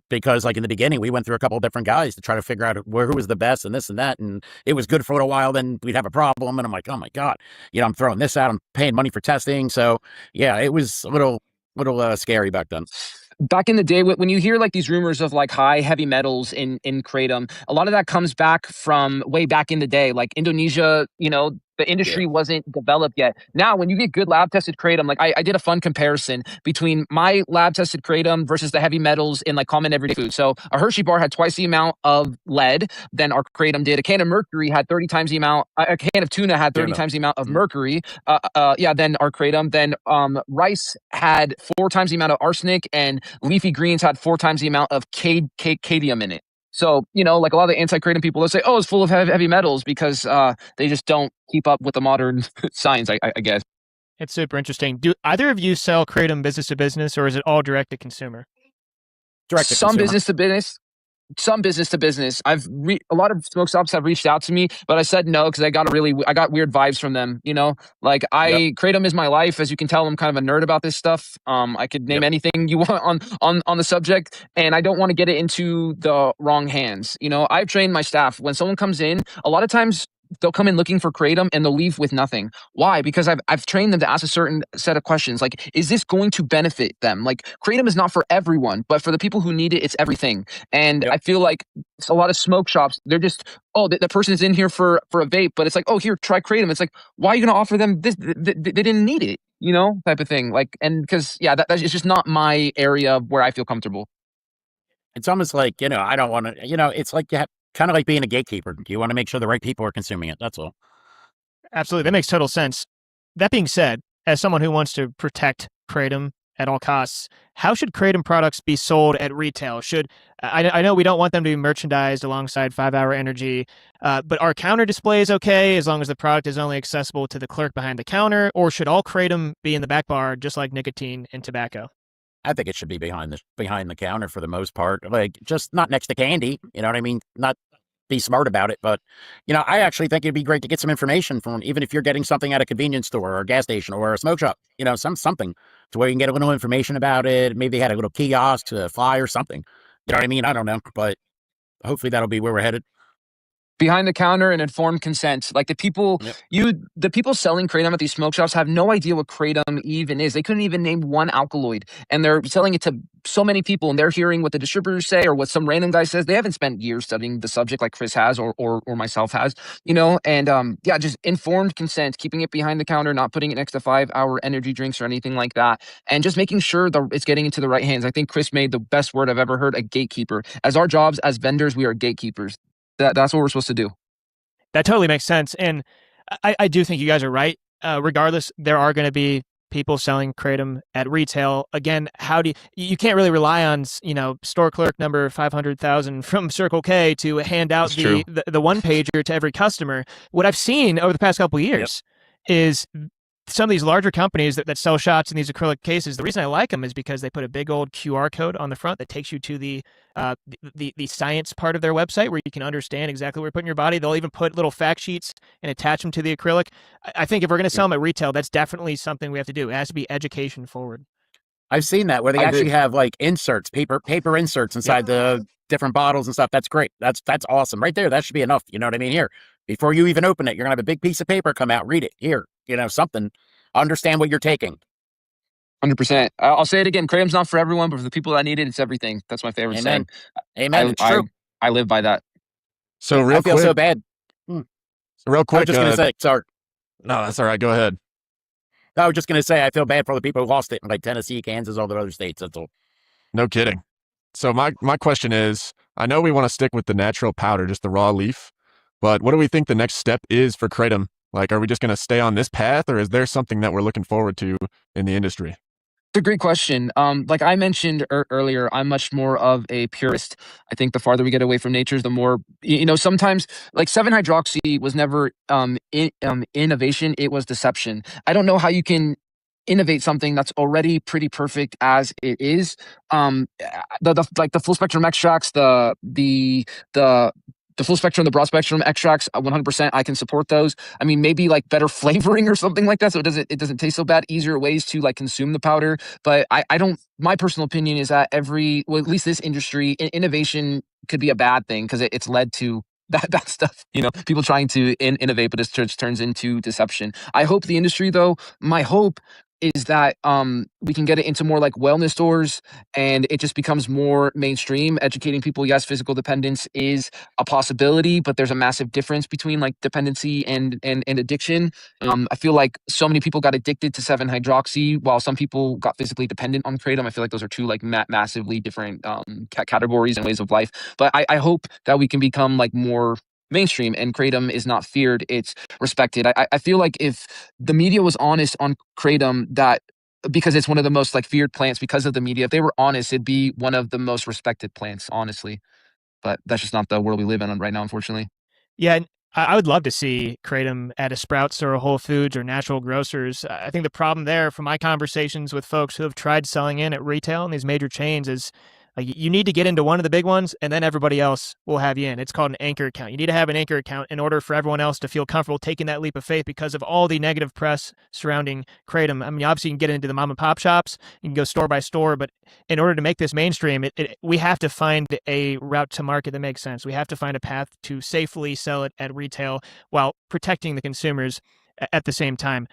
because like in the beginning, we went through a couple of different guys to try to figure out who was the best and this and that. And it was good for a little while. Then we'd have a problem. And I'm like, oh my God, I'm throwing this out. I'm paying money for testing. So yeah, it was a little scary back then. Back in the day, when you hear like these rumors of like high heavy metals in kratom, a lot of that comes back from way back in the day, like Indonesia. The industry wasn't developed yet. Now, when you get good lab tested kratom, like I did a fun comparison between my lab tested kratom versus the heavy metals in like common everyday food. So a Hershey bar had twice the amount of lead than our kratom did. A can of mercury had 30 times the amount. A can of tuna had 30 times the amount of mercury. Than our kratom. Then rice had 4 times the amount of arsenic, and leafy greens had 4 times the amount of cadmium in it. So, like a lot of the anti-kratom people, they'll say, oh, it's full of heavy metals because they just don't keep up with the modern science, I guess. It's super interesting. Do either of you sell kratom business to business, or is it all direct to consumer? Direct to Some consumer. business to business. Some business to business. A lot of smoke shops have reached out to me, but I said no because I got weird vibes from them. Like kratom is my life. As you can tell, I'm kind of a nerd about this stuff. I could name anything you want on the subject, and I don't want to get it into the wrong hands. I've trained my staff. When someone comes in, a lot of times they'll come in looking for kratom and they'll leave with nothing. Why? Because I've trained them to ask a certain set of questions. Like, is this going to benefit them? Like, kratom is not for everyone, but for the people who need it, it's everything. And I feel like a lot of smoke shops, they're just, the person is in here for a vape, but it's like, oh, here, try kratom. It's like, why are you going to offer them this? They didn't need it, type of thing. Like, and because, that's just not my area where I feel comfortable. It's almost like, I don't want to, it's like you have, kind of like being a gatekeeper. You want to make sure the right people are consuming it. That's all. Absolutely. That makes total sense. That being said, as someone who wants to protect kratom at all costs, how should kratom products be sold at retail? I know we don't want them to be merchandised alongside 5-Hour Energy, but are counter displays okay as long as the product is only accessible to the clerk behind the counter, or should all kratom be in the back bar just like nicotine and tobacco? I think it should be behind the counter for the most part, like just not next to candy. You know what I mean? Not be smart about it, but I actually think it'd be great to get some information from, even if you're getting something at a convenience store or a gas station or a smoke shop, something to where you can get a little information about it. Maybe they had a little kiosk to fly or something. You know what I mean? I don't know, but hopefully that'll be where we're headed. Behind the counter and informed consent. Like the people selling kratom at these smoke shops have no idea what kratom even is. They couldn't even name one alkaloid, and they're selling it to so many people, and they're hearing what the distributors say or what some random guy says. They haven't spent years studying the subject like Chris has or myself has, and just informed consent, keeping it behind the counter, not putting it next to 5-Hour Energy drinks or anything like that, and just making sure that it's getting into the right hands. I think Chris made the best word I've ever heard, a gatekeeper. As our jobs as vendors, we are gatekeepers. That's what we're supposed to do. That totally makes sense. And I do think you guys are right. Regardless, there are going to be people selling kratom at retail. Again, you can't really rely on, store clerk number 500,000 from Circle K to hand out the one pager to every customer. What I've seen over the past couple of years is some of these larger companies that sell shots in these acrylic cases. The reason I like them is because they put a big old QR code on the front that takes you to the science part of their website where you can understand exactly what you're putting in your body. They'll even put little fact sheets and attach them to the acrylic. I think if we're going to sell them at retail, that's definitely something we have to do. It has to be education forward. I've seen that where they actually have like inserts, paper inserts inside the different bottles and stuff. That's great. That's awesome. Right there. That should be enough. You know what I mean? Here, before you even open it, you're going to have a big piece of paper come out. Read it. Here, something. Understand what you're taking. 100%. I'll say it again. Kratom's not for everyone, but for the people that need it, it's everything. That's my favorite saying. Amen. It's true. I live by that. So I feel so bad. Real quick. I was just going to say, sorry. No, that's all right. Go ahead. I was just going to say, I feel bad for the people who lost it in like Tennessee, Kansas, all the other states. That's all. No kidding. So my question is, I know we want to stick with the natural powder, just the raw leaf, but what do we think the next step is for kratom? Like, are we just going to stay on this path, or is there something that we're looking forward to in the industry? It's a great question. Like I mentioned earlier, I'm much more of a purist. I think the farther we get away from nature, the more, sometimes like 7-hydroxy was never innovation. It was deception. I don't know how you can innovate something that's already pretty perfect as it is. The full spectrum extracts, the the full spectrum, the broad spectrum extracts, 100%, I can support those. I mean, maybe like better flavoring or something like that, so it doesn't taste so bad. Easier ways to like consume the powder. But I don't. My personal opinion is that at least this industry, innovation could be a bad thing because it's led to that stuff. People trying to innovate, but it just turns into deception. I hope the industry, though, my hope is that we can get it into more like wellness stores and it just becomes more mainstream, educating people. Yes, physical dependence is a possibility, but there's a massive difference between like dependency and addiction. I feel like so many people got addicted to 7-hydroxy while some people got physically dependent on kratom. I feel like those are two like massively different categories and ways of life. But I hope that we can become like more mainstream and kratom is not feared, it's respected. I feel like if the media was honest on kratom, that because it's one of the most like feared plants because of the media, if they were honest, it'd be one of the most respected plants, honestly. But that's just not the world we live in right now, unfortunately. Yeah, and I would love to see kratom at a Sprouts or a Whole Foods or natural grocers. I think the problem there, from my conversations with folks who have tried selling in at retail in these major chains, is like you need to get into one of the big ones, and then everybody else will have you in. It's called an anchor account. You need to have an anchor account in order for everyone else to feel comfortable taking that leap of faith because of all the negative press surrounding kratom. I mean, obviously, you can get into the mom and pop shops, you can go store by store, but in order to make this mainstream, we have to find a route to market that makes sense. We have to find a path to safely sell it at retail while protecting the consumers at the same time.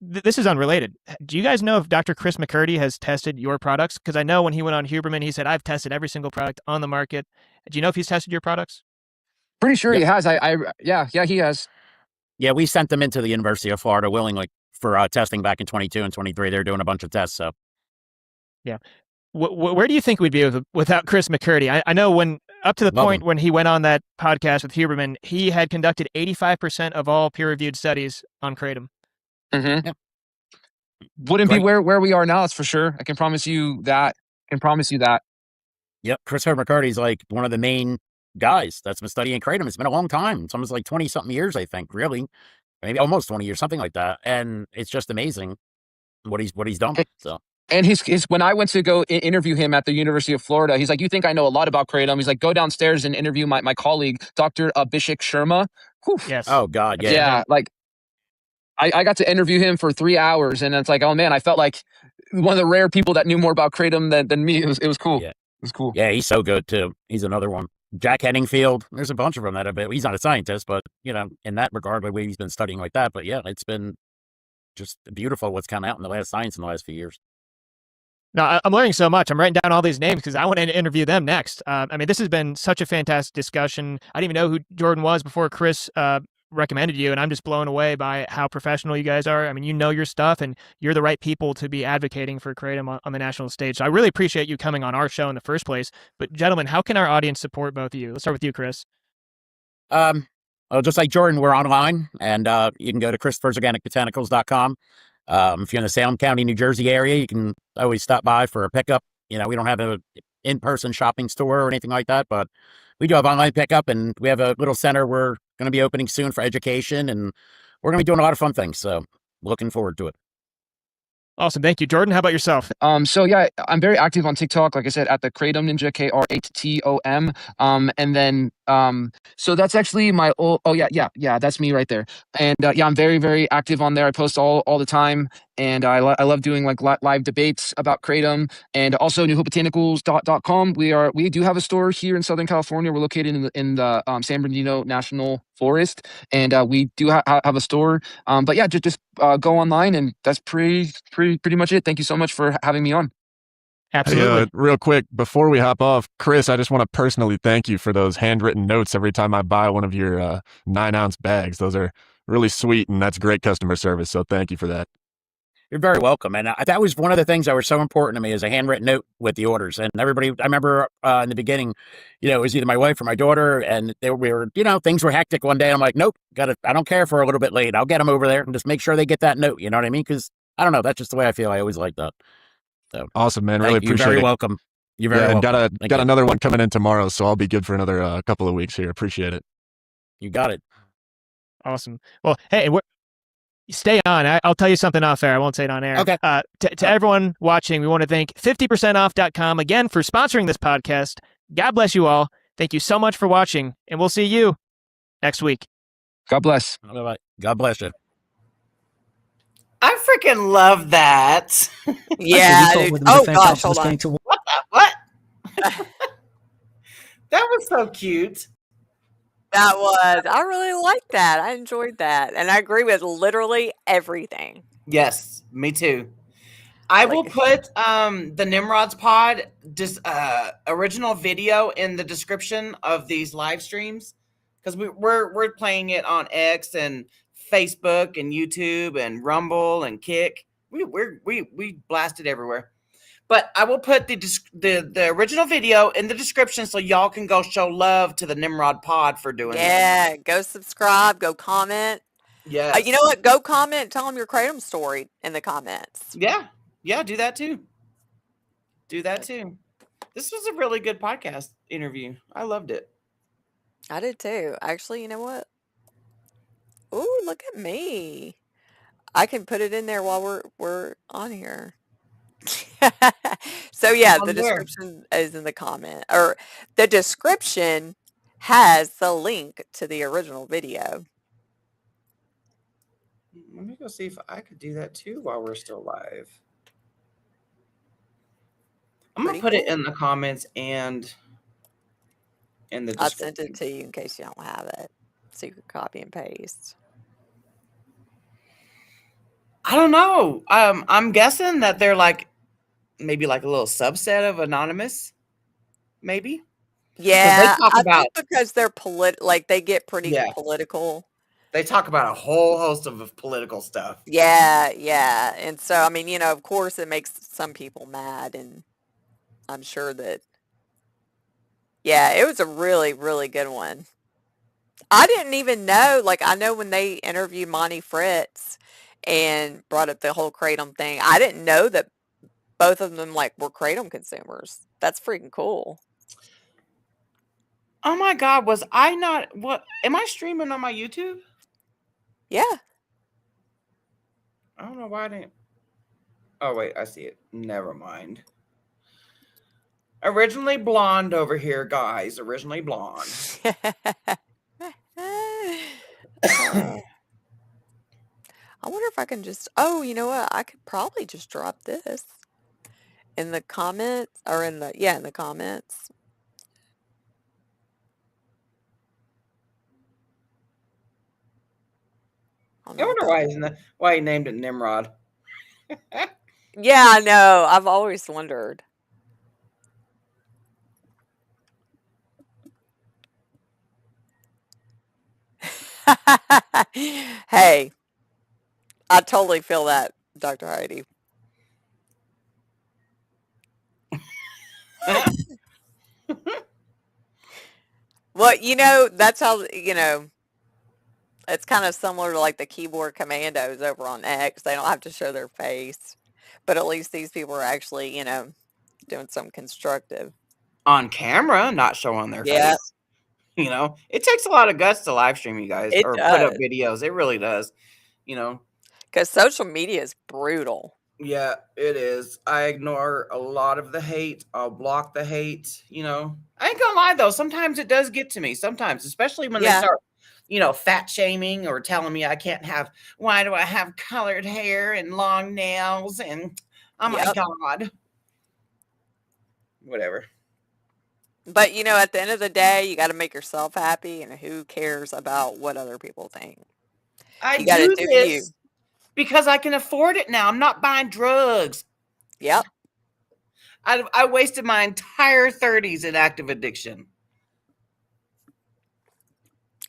This is unrelated. Do you guys know if Dr. Chris McCurdy has tested your products? Because I know when he went on Huberman, he said, I've tested every single product on the market. Do you know if he's tested your products? Pretty sure he has. Yeah, he has. Yeah, we sent them into the University of Florida willingly for testing back in 22 and 23. They're doing a bunch of tests. So, yeah. Where do you think we'd be without Chris McCurdy? I know up to the point when he went on that podcast with Huberman, he had conducted 85% of all peer-reviewed studies on kratom. Mm-hmm. Yep. Wouldn't be where we are now, that's for sure. I can promise you that. Yep. Chris McCurdy's like one of the main guys that's been studying kratom. It's been a long time. It's almost like 20-something years, I think, really. Maybe almost 20 years, something like that. And it's just amazing what he's done. So. And his when I went to go interview him at the University of Florida, he's like, you think I know a lot about kratom? He's like, go downstairs and interview my colleague, Dr. Abhishek Sharma. Whew. Yes. Oh, God. Yeah. Yeah. Like, I got to interview him for 3 hours, and it's like, oh man, I felt like one of the rare people that knew more about kratom than me. It was cool. Yeah. It was cool. Yeah, he's so good too. He's another one. Jack Henningfield. There's a bunch of them that have been. He's not a scientist, but in that regard, the way he's been studying like that. But yeah, it's been just beautiful what's come out in the last science in the last few years. No, I'm learning so much. I'm writing down all these names because I want to interview them next. I mean, this has been such a fantastic discussion. I didn't even know who Jordan was before Chris recommended you, and I'm just blown away by how professional you guys are. I mean, you know your stuff, and you're the right people to be advocating for kratom on the national stage. So I really appreciate you coming on our show in the first place. But gentlemen, how can our audience support both of you? Let's start with you, Chris. Well, just like Jordan, we're online, and you can go to Christopher'sOrganicBotanicals.com. If you're in the Salem County, New Jersey area, you can always stop by for a pickup. We don't have an in-person shopping store or anything like that, but we do have online pickup, and we have a little center we're going to be opening soon for education, and we're going to be doing a lot of fun things. So looking forward to it. Awesome. Thank you. Jordan, how about yourself? So yeah, I'm very active on TikTok, like I said, at the Kratom Ninja, K-R-8-T-O-M. And then, so that's actually my old, yeah, that's me right there. And yeah, I'm very, very active on there. I post all the time. And I love doing like live debates about kratom, and also newhopebotanicals.com. We do have a store here in Southern California. We're located in the San Bernardino National Forest, and we do have a store. But yeah, just go online, and that's pretty much it. Thank you so much for having me on. Absolutely. Hey, real quick, before we hop off, Chris, I just want to personally thank you for those handwritten notes every time I buy one of your 9-ounce bags. Those are really sweet, and that's great customer service. So thank you for that. You're very welcome. And that was one of the things that were so important to me, is a handwritten note with the orders. And everybody, I remember in the beginning, it was either my wife or my daughter, and things were hectic one day. I'm like, nope, I don't care if we're a little bit late. I'll get them over there and just make sure they get that note. You know what I mean? Because I don't know, that's just the way I feel. I always like that. So awesome, man. Really appreciate it. You're very welcome. You're very welcome. Got another one coming in tomorrow, so I'll be good for another couple of weeks here. Appreciate it. You got it. Awesome. Well, hey, stay on. I'll tell you something off air. I won't say it on air. Okay. To everyone watching, we want to thank 50percentoff.com again for sponsoring this podcast. God bless you all. Thank you so much for watching, and we'll see you next week. God bless. Bye-bye. God bless you. I freaking love that. Yeah, dude. Oh gosh, hold on. What? That was so cute. That was. I really liked that. I enjoyed that, and I agree with literally everything. Yes, me too. I will put the Nimrod's Pod just original video in the description of these live streams, because we're playing it on X and Facebook and YouTube and Rumble and Kick. We blast it everywhere. But I will put the original video in the description so y'all can go show love to the Nimrod Pod for doing it. Yeah, go subscribe, go comment. Yes. You know what? Go comment. Tell them your Kratom story in the comments. Yeah, do that too. Do that too. This was a really good podcast interview. I loved it. I did too. Actually, you know what? Ooh, look at me. I can put it in there while we're on here. So yeah, the description is in the comment, or the description has the link to the original video. Let me go see if I could do that too while we're still live. I'm going to put it in the comments and in the description. I sent it to you in case you don't have it, so you can copy and paste. I don't know. I'm guessing that they're like maybe like a little subset of Anonymous, maybe. Yeah, I think because they're like they get pretty political. They talk about a whole host of political stuff. Yeah. And so, I mean, you know, of course it makes some people mad, and I'm sure that, yeah, it was a really, really good one. I didn't even know, like, I know when they interviewed Monty Fritz and brought up the whole Kratom thing, I didn't know that both of them, like, were Kratom consumers. That's freaking cool. Oh my God, was I not, what, am I streaming on my YouTube? Yeah. I don't know why I didn't. Oh, wait, I see it. Never mind. Originally blonde over here, guys. Originally blonde. I wonder if I can just, oh, you know what? I could probably just drop this in the comments, or in the comments. I wonder why he named it Nimrod. Yeah, I know. I've always wondered. Hey, I totally feel that, Dr. Heidi. Well, you know, that's how, you know, it's kind of similar to like the keyboard commandos over on X. They don't have to show their face, but at least these people are actually, you know, doing something constructive. On camera, not showing their face. You know, it takes a lot of guts to live stream, you guys, or put up videos. It really does, you know. Because social media is brutal. Yeah, it is. I ignore a lot of the hate. I'll block the hate, you know. I ain't gonna lie, though. Sometimes it does get to me. Sometimes, especially when they start, you know, fat shaming or telling me I can't have, why do I have colored hair and long nails? And, oh, my God. Whatever. But, you know, at the end of the day, you got to make yourself happy, and who cares about what other people think? I do this because I can afford it now. I'm not buying drugs. Yep. I wasted my entire 30s in active addiction.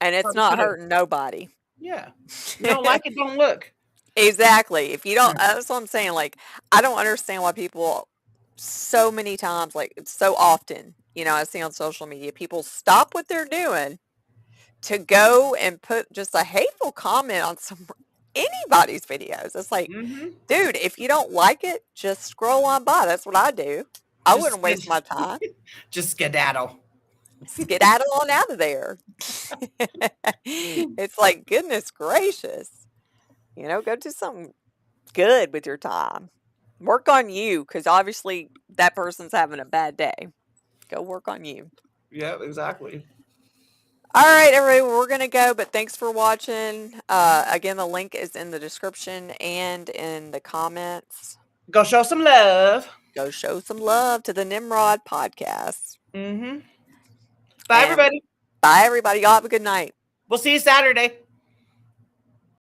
And it's not hurting nobody. Yeah. You don't like it, don't look. Exactly. If you don't, that's what I'm saying. Like, I don't understand why people so many times, like so often, you know, I see on social media, people stop what they're doing to go and put just a hateful comment on anybody's videos. It's like, dude, if you don't like it, just scroll on by. That's what I do. I wouldn't waste my time. Just skedaddle. Skedaddle on out of there. It's like, goodness gracious. You know, go do something good with your time. Work on you, because obviously that person's having a bad day. Go work on you. Yeah, exactly. All right, everybody, we're going to go, but thanks for watching. Again, the link is in the description and in the comments. Go show some love. Go show some love to the Nimrod Podcast. Bye, And everybody. bye, everybody. Y'all have a good night. We'll see you Saturday.